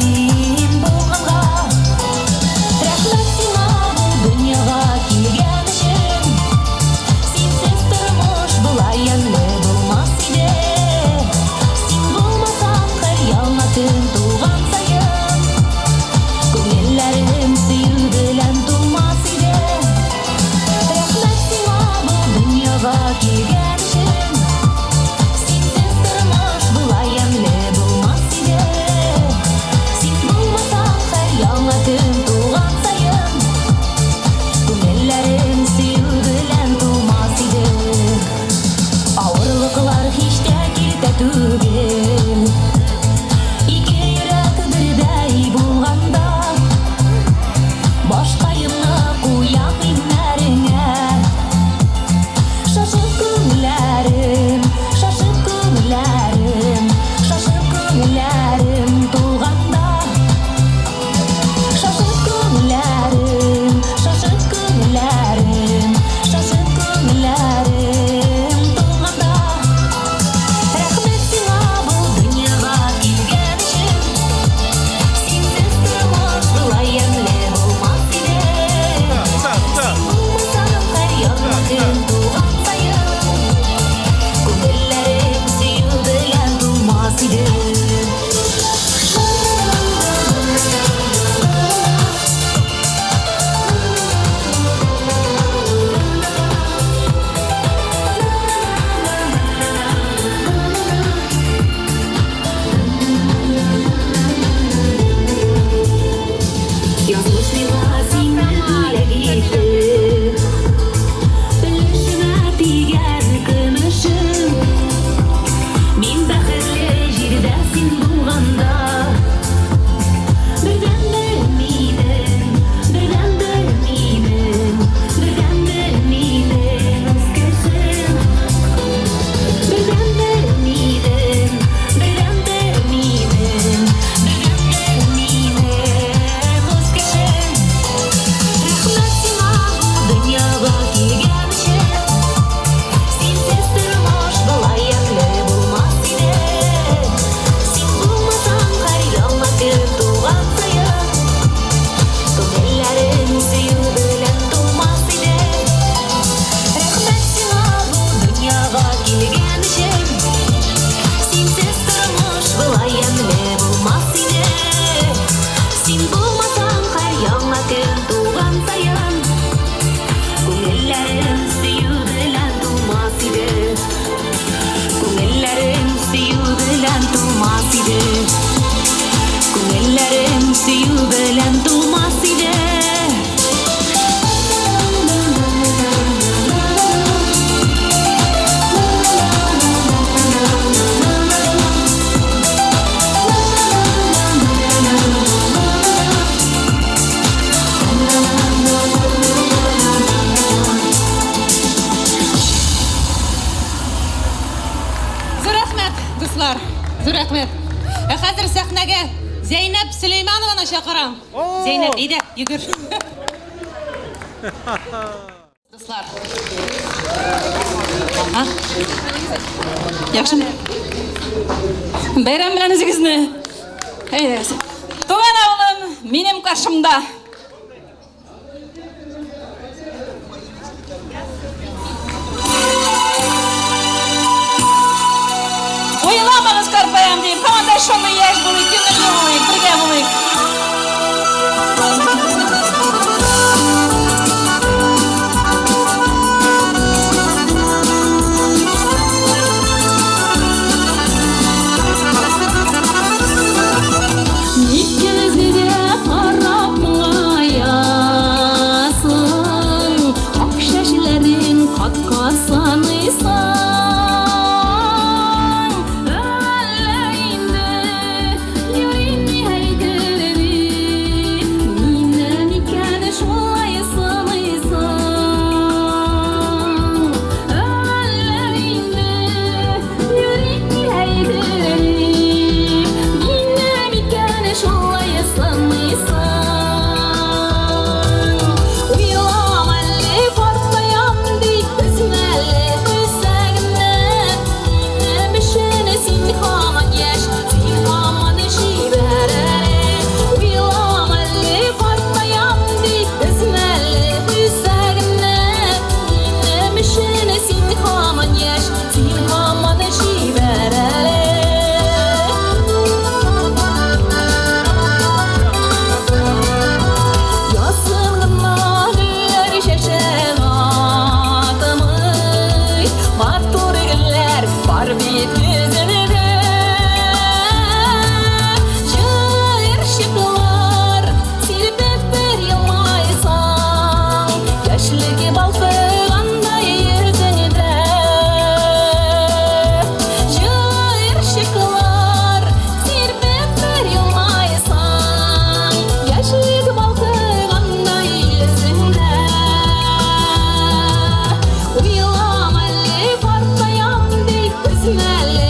Зур рәхмәт. Хәзер сәхнәгә Зәйнәп Сөләйманованы чакырам. Зәйнәп, әйдә, йөгер. Дуслар. Яхшымы? Бәйрәм белән үзегезне. Әйдә. Туган авылым минем каршымда. Ойламагыз Карпаям дейм. Команда шоны яшь булыйк, күңелле булыйк, бергә булыйк. bir yüzünde. Жылы ыршıklar silpep bir yılmaysan, yaşlıki balkığандай yüzünde. Жылы ыршıklar silpep bir yılmaysan, yaşlıki balkığандай yüzünde. Uyulam әлі партаям дейді, өзім әлі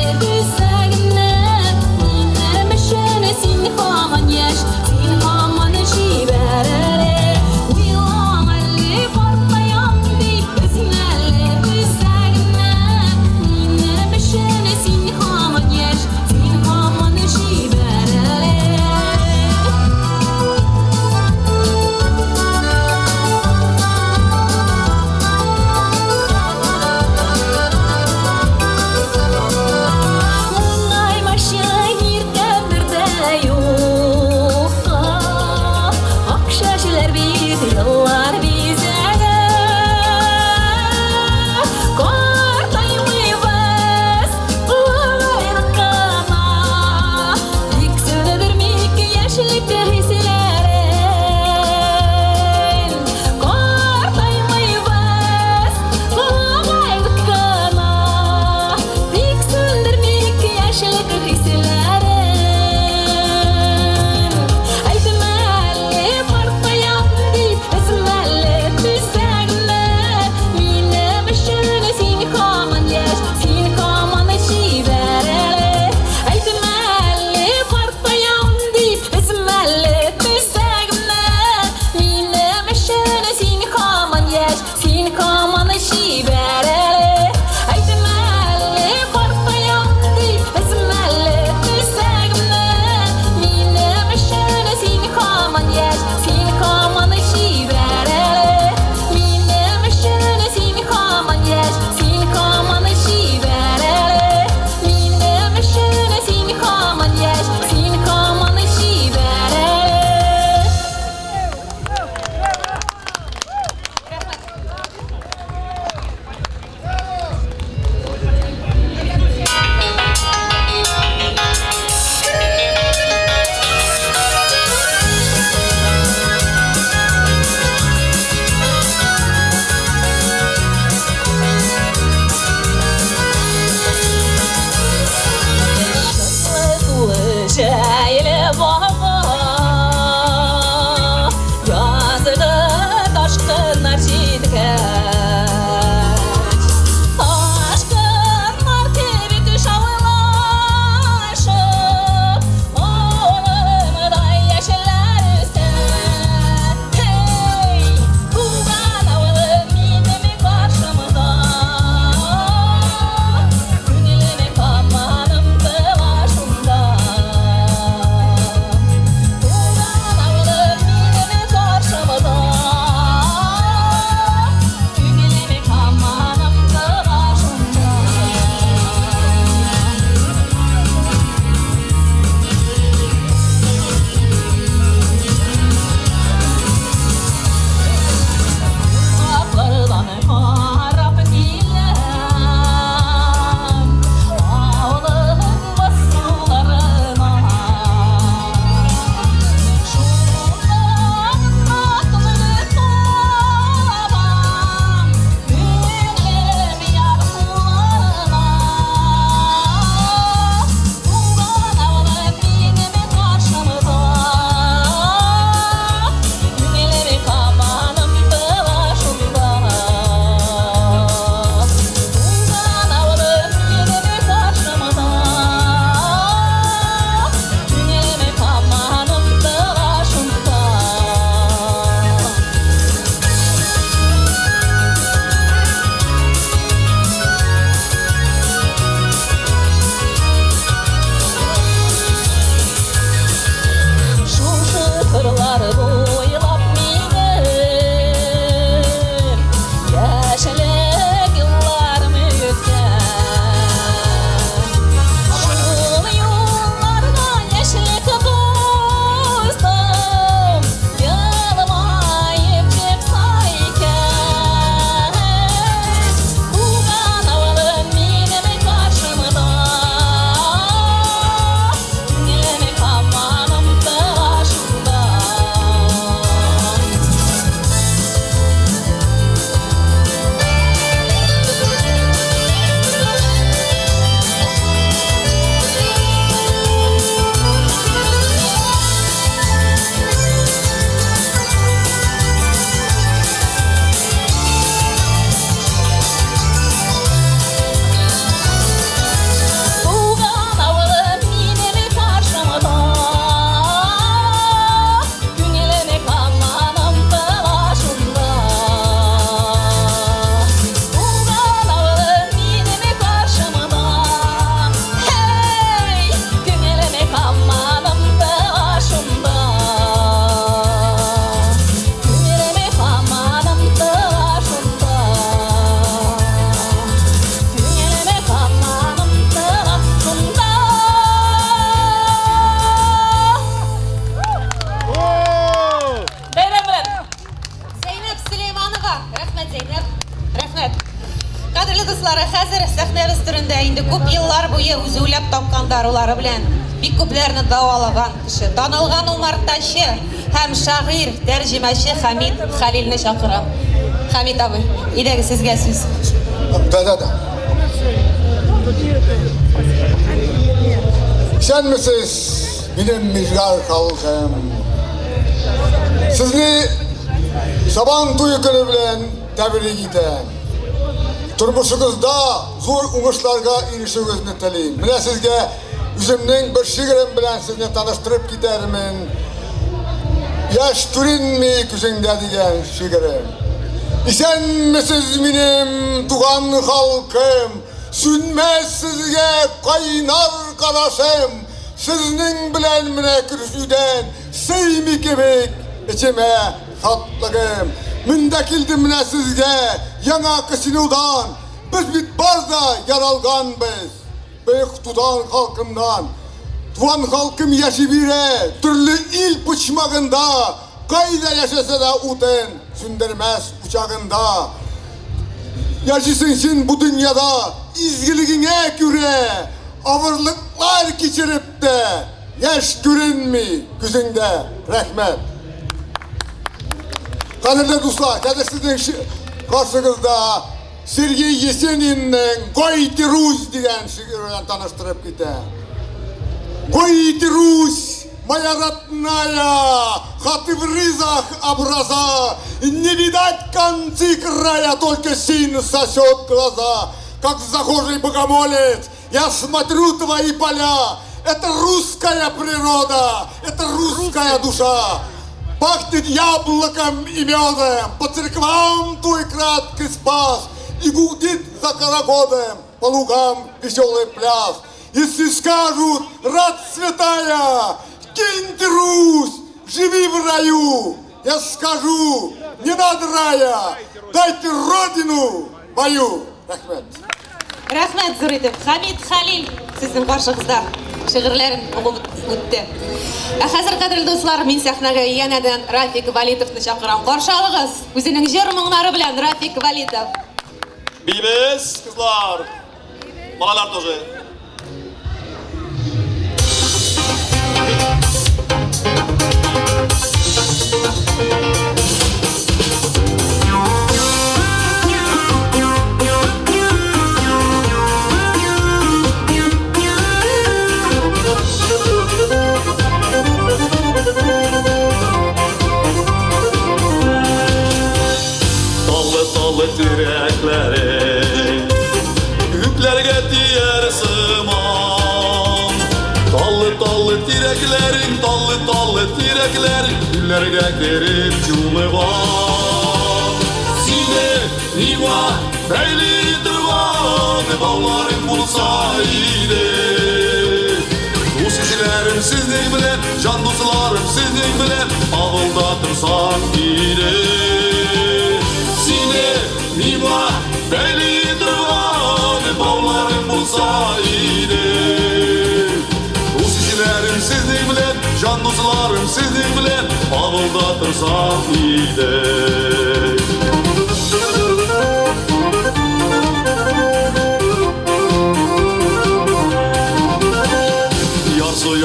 yıllar boyu özü uylap tapkan darulары белән бик күпләрне давалаган кеше, танылган умартачы һәм шагыйрь, тәрҗемәче Хамит Хәлилне чакырам. Хамит абый, идәге сезгә сүз. Да. Sen misiniz benim Müjgar halkım? Sizni saban tuyu günü bilen tebrik eden. Turmuşunuzda zor uğuşlarga erişiğinizi tileyim. Mine sizge üzümün bir şiirim bilen sizni tanıştırıp gidermin. Yaş türünmi küzünde diyen şiirim. İsen misiniz benim tuğan halkım? Sünmez sizge kaynar karasım. Siznin bilen mine kürsüden seymi kemik içime tatlığım. Mündekildim mine sizge yana kısınudan. Biz bit bazda yaralgan biz. Büyük tutan halkımdan. Tuvan halkım yaşı bire türlü il pıçmağında. Kayda yaşasa da uten sündermez uçağında. Yaşısın sen bu dünyada izgiliğine göre ağırlıklar geçirip de yaş görünmü gözünde rahmet. Kanırlı dostlar, sizin karşınızda Sergey Yesenin'den Goyti Rus diyen şiirle tanıştırıp gitti. Goyti Rus, моя родная, хаты в рызах образа, не видать концы края, только син сосет глаза. Как захожий богомолец, я смотрю твои поля, это русская природа, это русская душа. Пахнет яблоком и медом, по церквам твой краткий спас, и гудит за карагодом по лугам веселый пляс. Если скажут, рад святая, киньте Русь, живи в раю, я скажу, не надо рая, дайте родину мою. Рахмет. Рәхмәт зур итеп. Хамит Хәлил сезнең каршыгызда шигырьләрен укып үтте. Хәзер кадерле дуслар, мин сәхнәгә янәдән Рафик Валитовны чакырам. Каршы алыгыз. Үзенең җыр моңнары белән Рафик Валитов. Бибес, кызлар. Балалар тоже. Tallı tirekleri Hüklerge diyer sıman Tallı tireklerin Tallı tireklerin Güllerge gerip cumıvan Sine niva beyli dırvan Bağların bulsa iyiydi Dostlarım sizlik bilen Can dostlarım sizlik bilen Ağıldatırsan iyiydi Sine niva beyli dırvan Bağların bulsa iyiydi Dostlarım sizlik bilen Can dostlarım sizlik bilen Ağıldatırsan iyiydi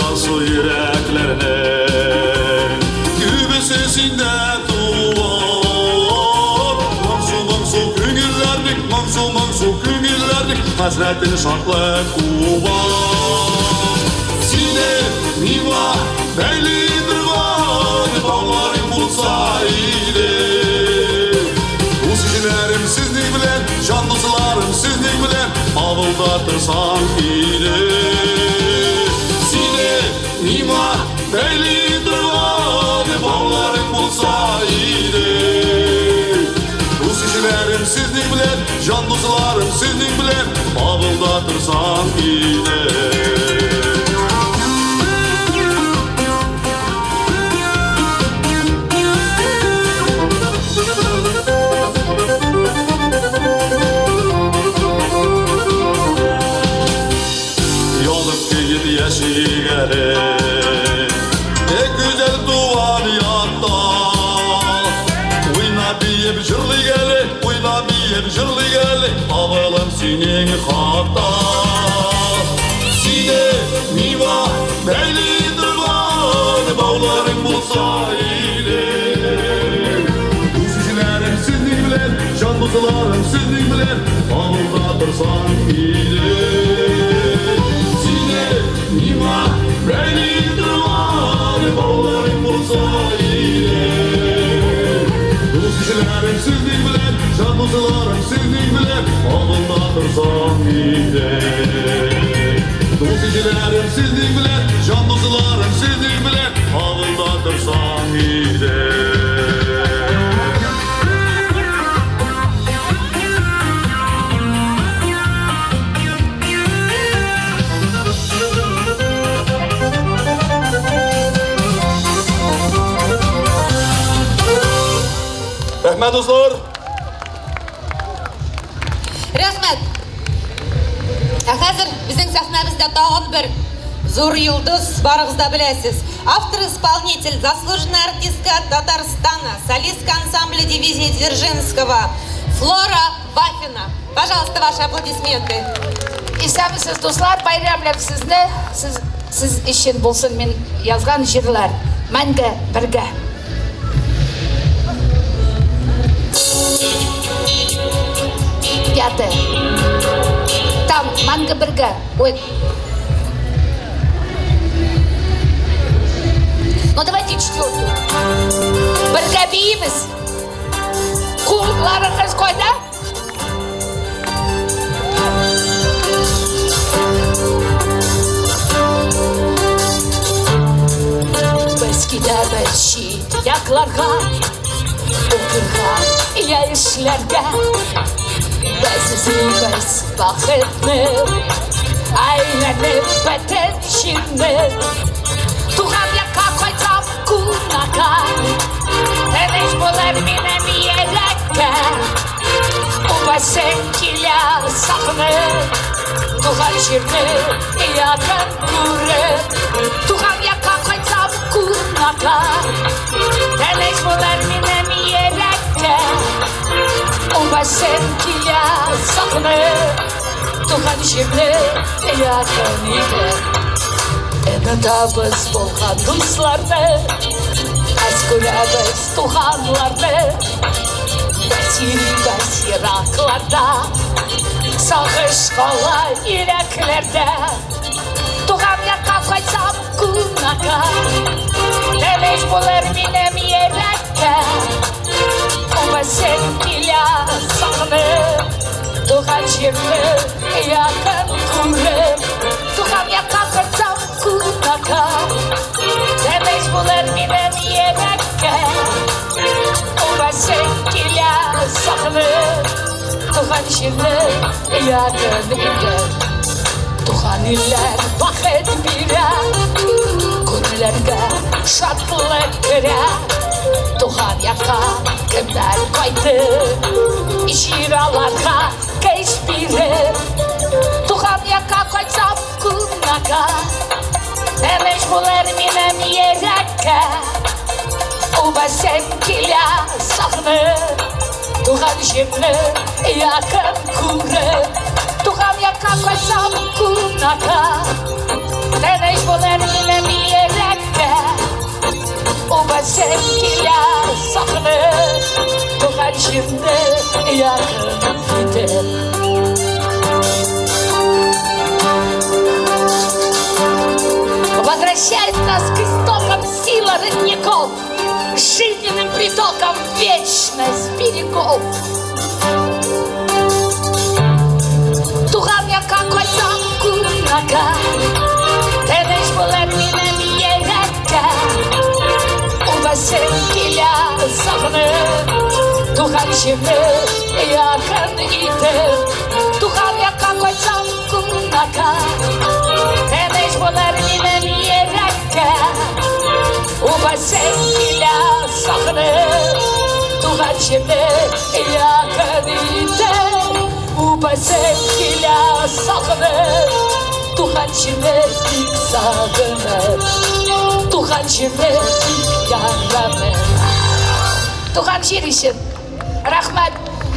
Yarsı yüreklerine Gübe sesinde tuvar Mansu küngüllerdik Mansu küngüllerdik Hazretin şartlı kuvar Sine niva beyli dırvan Bağların bulsa iyiydi Dostlarım sizlik bilen Can dostlarım sizlik bilen Ağıldatırsan iyiydi Nima beyli dırvan Bağların bulsa iyiydi Rus işlerim sizlik bilen Can dostlarım sizlik bilen Ağıldatırsan iyiydi Yanıp giyip yeşiğeri güzel duvar yatta Oyna bir jırlı geli, oyna bir jırlı geli Ağılım senin hatta Dost ikilerim sizning bilen, can dostlarım sizning bilen, ağılda dursan ide. Rahmet dostlar. Рахмет. Хәзер безнең сәхнәбездә тагын бер зур йолдыз барыгыз да беләсез. Автор-исполнитель, заслуженная артистка Татарстана, солистка ансамбля дивизии Дзержинского Флора Вафина. Пожалуйста, ваши аплодисменты. Исәмсез дуслар, байрамлап сезне, сез өчен булсын мин язган җырлар. Мәңге бергә. Пятое. Там манга бергә. Ой. Ну давайте четвертую. Бергә биемез. Кулларыгыз кайда? Без китәбез шит якларга, укырга, яшьләргә. Без изибез бақытны, әйләнеп бетен җирне. Туган якка кайтсам кунакка, тыныч булыр минем йөрәккә. Убасың килә сагынып, туган җирне якын күреп. Туган якка кайтсам кунакка, тыныч булыр минем йөрәккә. Убасың килә сагынып, туган җирне якын итеп. Unutабыз булган дусларны, әз күрәбез туганларны. Без йөрибез еракларда, сагыш кала йөрәкләрдә. Туган якка кайтсам кунакка, тыныч булыр минем йөрәккә. Убасың килә сагынып, туган җирне якын күреп. Туган якка кайтсам кунакка, тыныч булыр минем йөрәккә. Убасың килә сагынып, туган җирне якын итеп. Туган илләр бақыт бирә, күңелләргә шатлык керә. Туган якка кемнәр кайтты, җираларга көч биреп. Туган якка кайтсам кунакка, тыныч булыр минем йөрәккә. Убасың килә сагынып, туган җирне якын күреп. Туган якка кайтсам кунакка, тыныч булыр минем йөрәккә. Убасың килә сагынып, туган җирне якын итеп. Возвращает нас к истокам сила родников, жизненным притоком вечность берегов. Туган якка кайтсам кунакка, тыныч булыр минем йөрәккә. Убасың килә сагынып, туган җирне якын итеп. Туган якка кайтсам кунакка, тыныч булыр минем йөрәккә. Убасың килә сагынып, туган җирне якын итеп. Убасың килә сагынып, туган җирне бик сагынып. Туган җирне бик яратып. Туган җир өчен рәхмәт.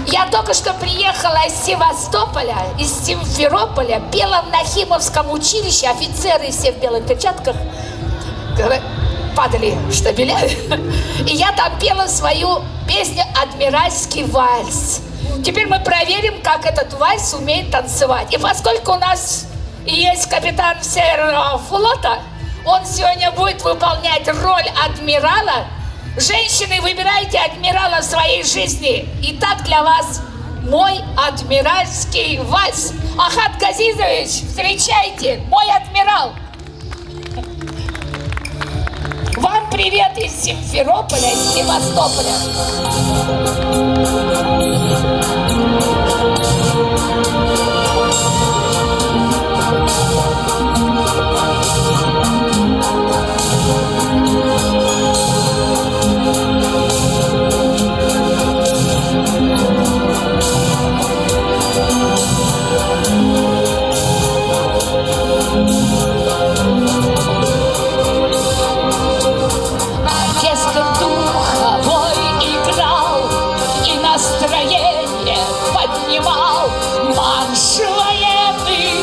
Я только что приехала из Севастополя, из Симферополя, пела в Нахимовском училище, офицеры все в белых перчатках падали штабеля. И я там пела свою песню «Адмиральский вальс». Теперь мы проверим, как этот вальс умеет танцевать. И поскольку у нас есть капитан Северного флота, он сегодня будет выполнять роль адмирала. Женщины, выбирайте адмирала в своей жизни. Итак, для вас мой адмиральский вальс. Ахат Газизович, встречайте, мой адмиральский привет из Симферополя, из Севастополя. Оркестр духовой играл и настроение поднимал марш военный.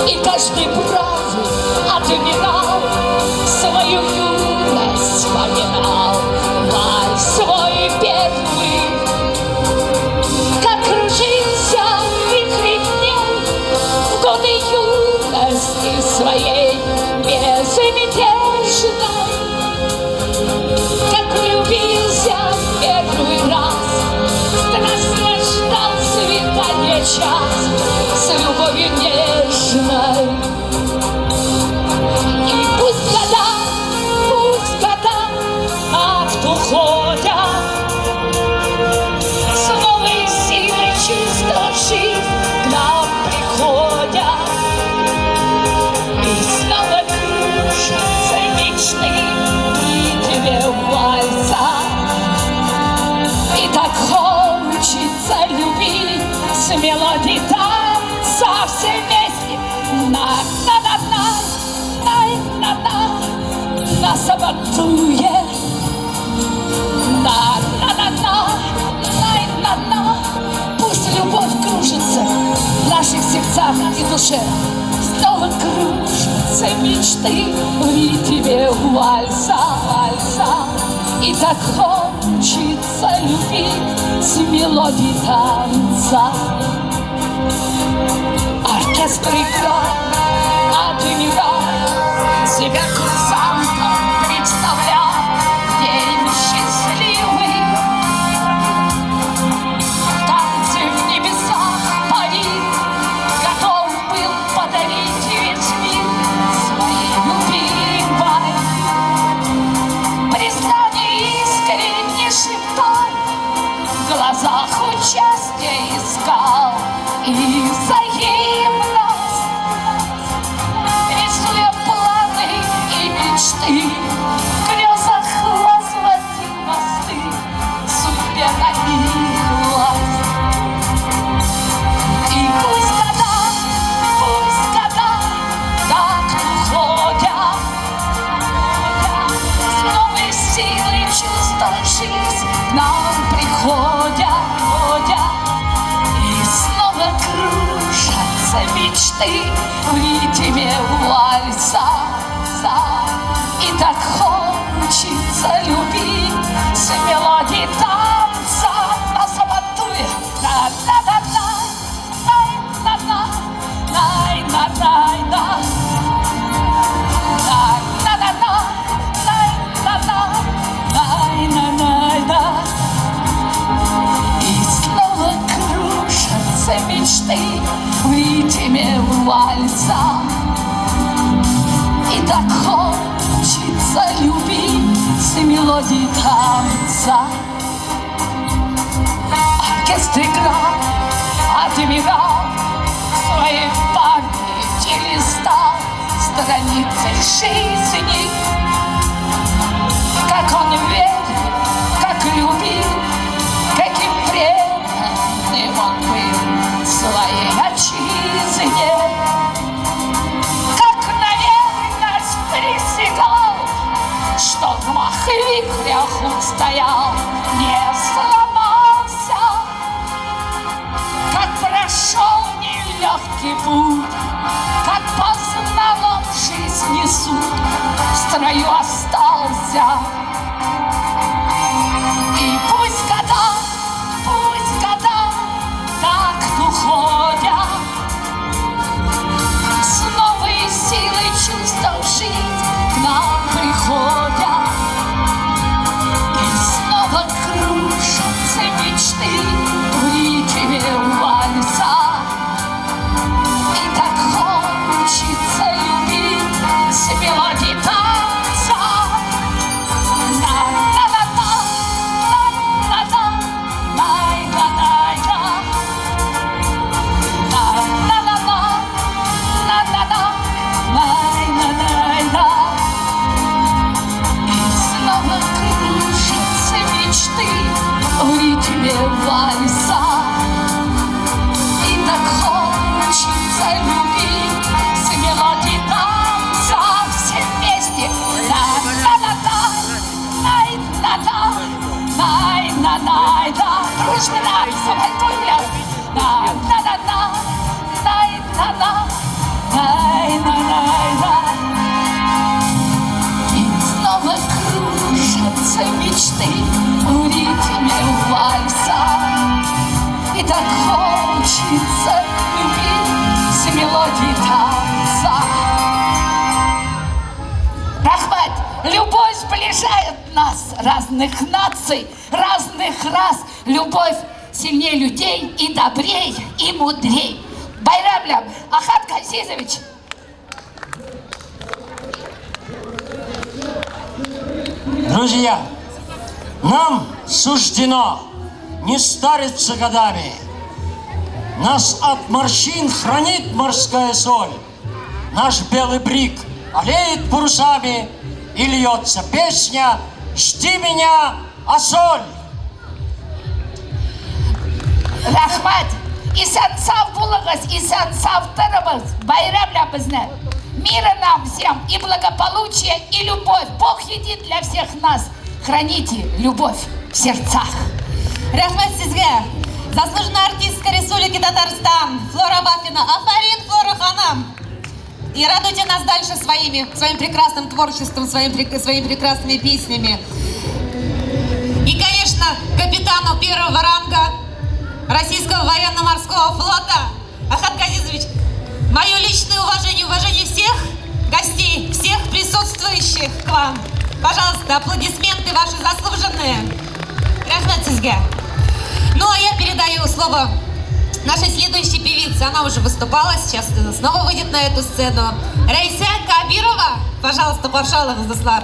И каждый бравый адмирал свою юность вспоминал, вальс свой первый. Как кружился вихрь дней в годы юности своей безмятежной, как влюбился в первый раз, страстно ждал свидания час с любовью нежной. И пусть года от уходят, с новой силой чувства жизнь к нам приходят. И снова кружатся мечты в ритме вальса. И так хочется любить с мелодией танца все вместе. На сабатуе. Пусть любовь кружится в наших сердцах и душе. Снова кружатся мечты в ритме вальса. И так хочется любить с мелодией танца. Оркестр играл, адмирал себя курсантом представлял. День счастливый, танцы в небесах парит, готов был подарить весь мир своей любимой. Признание искренне шептал, в глазах участия искал и взаимность, рисуя планы и мечты, в грезах возводил мосты, судьбе набилась. И пусть года так уходят, с новой силой чувства жизнь к нам приходят. И снова кружатся мечты в ритме вальса. И так хочется любить с мелодией танца. На сабатуе. И снова кружатся мечты в ритме вальса. И так хочется любить с мелодией танца. Оркестр играл, адмирал своей памяти листал страницы жизни. Как он верил, как любил, каким преданным он был своей отчизне. Как на верность присягал, что в гмах и вихрях устоял, не сломался. Как прошел нелегкий путь, как познал он жизни суть, в строю остался. И пусть года так уходят, с новой силой чувства жизнь к нам приходят. И снова кружатся мечты в ритме вальса. И так хочется любить с мелодией танца. слышно нам, субтитры. На-на-на-на, най-на-на, най-на-на-на. И снова кружатся мечты в ритме вальса. И так хочется любить с мелодией танца. Рахмат, любовь сближает нас, разных наций, разных рас. Любовь сильнее людей и добрей, и мудрей. Байрамлям, Ахат Казизович. Друзья, нам суждено не стариться годами. Нас от морщин хранит морская соль. Наш белый брик олеет парусами, и льется песня «Жди меня, Асоль». Рахмат, исан сау булыгыз, исан саутырыбыз, байрамлябызны. Мира нам всем и благополучия, и любовь. Бог един для всех нас. Храните любовь в сердцах. Рахмат сізге, заслуженная артистка Республики Татарстан, Флора Бафина, Афарин Флора Ханам. И радуйте нас дальше своим прекрасным творчеством, своими прекрасными песнями. И, конечно, капитану первого ранга Российского военно-морского флота Ахат Казизович, мое личное уважение всех гостей, всех присутствующих к вам. Пожалуйста, аплодисменты ваши заслуженные. Рахмат сізге. Ну, а я передаю слово нашей следующей певице. Она уже выступала, сейчас снова выйдет на эту сцену. Рейся Кабирова. Пожалуйста, Паршалов Заслар.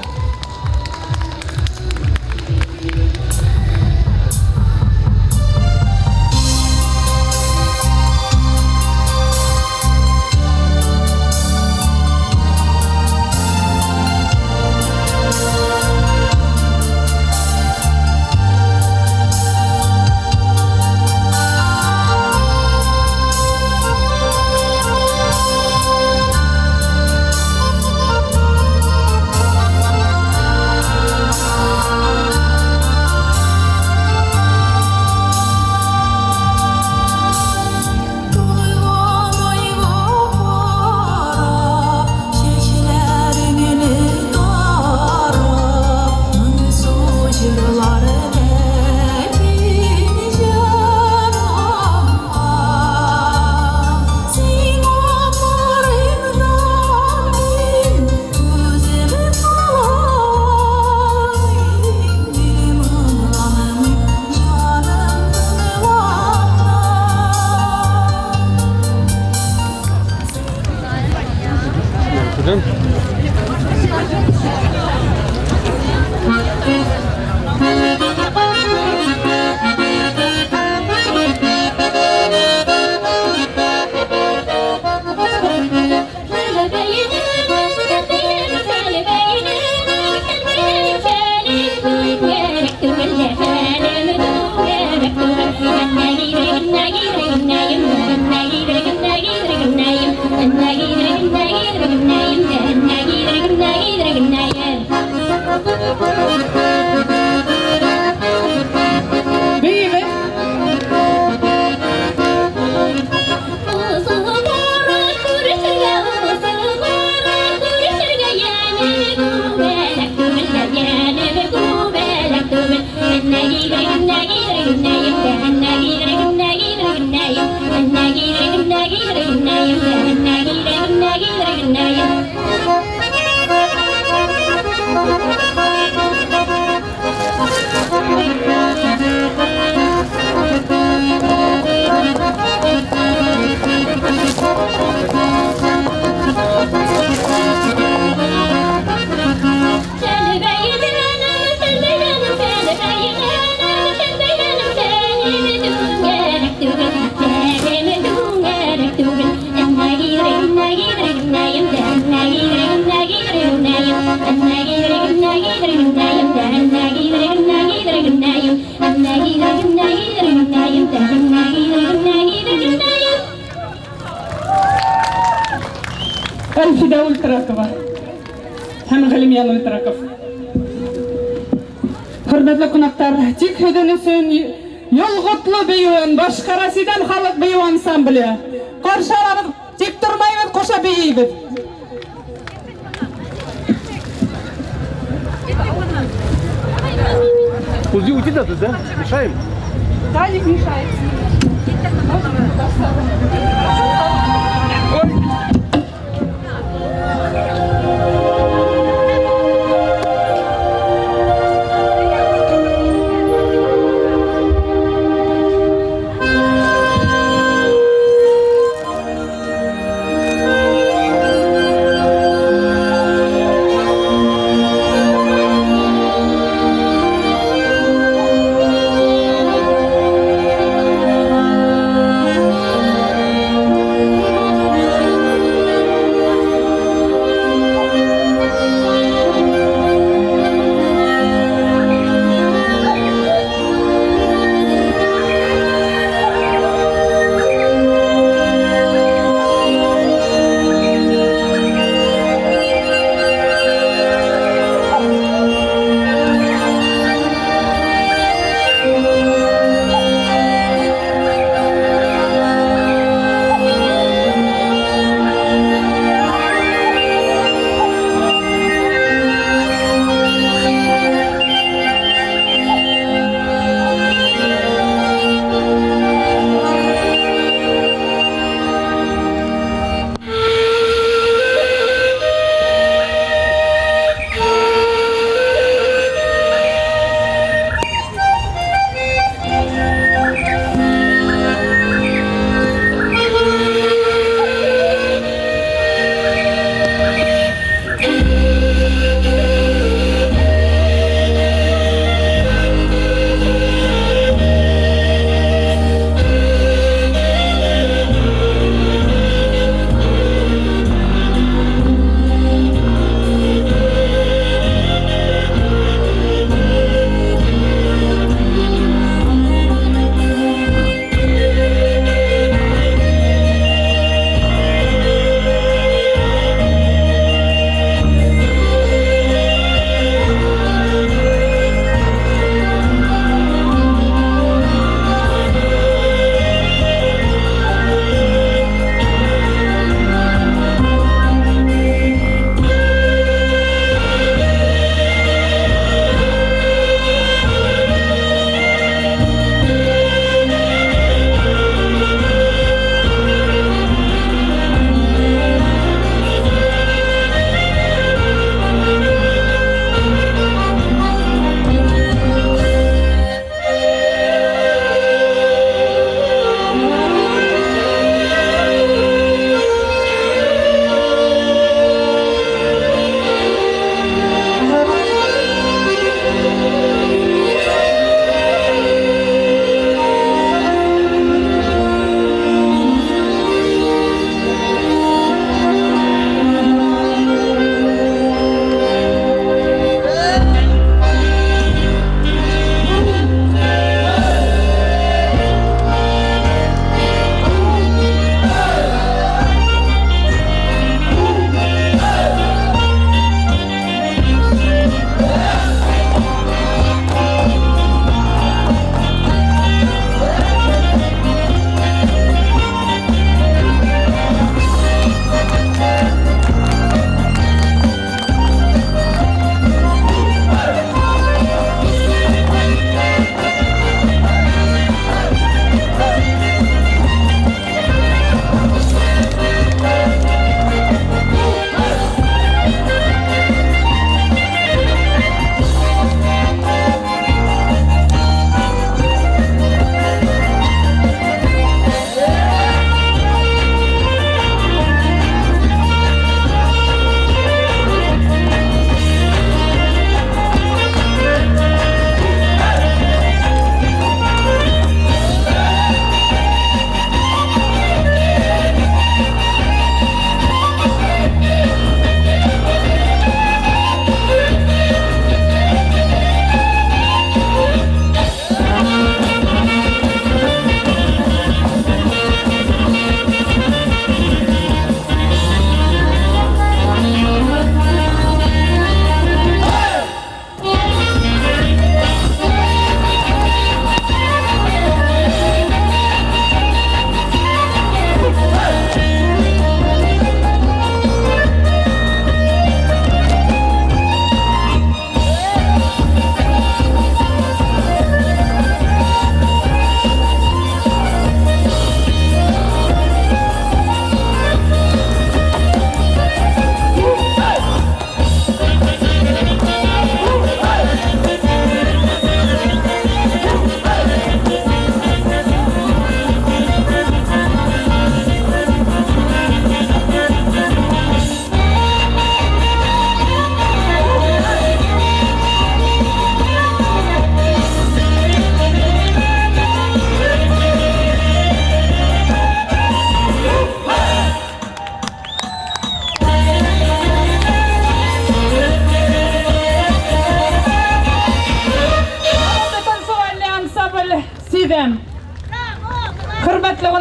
Альфида Ультракова һәм Галимиян Ультраков. Хөрмәтле кунаклар, тик һөйдән өсөн Yolg'utli biyun, Boshqarasidan xalq biyu ansambli. Qarshilarimiz tik turmaymiz, qo'sha biyimiz. Уйди да, мешаем? Да, не мешает.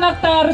қонақтар,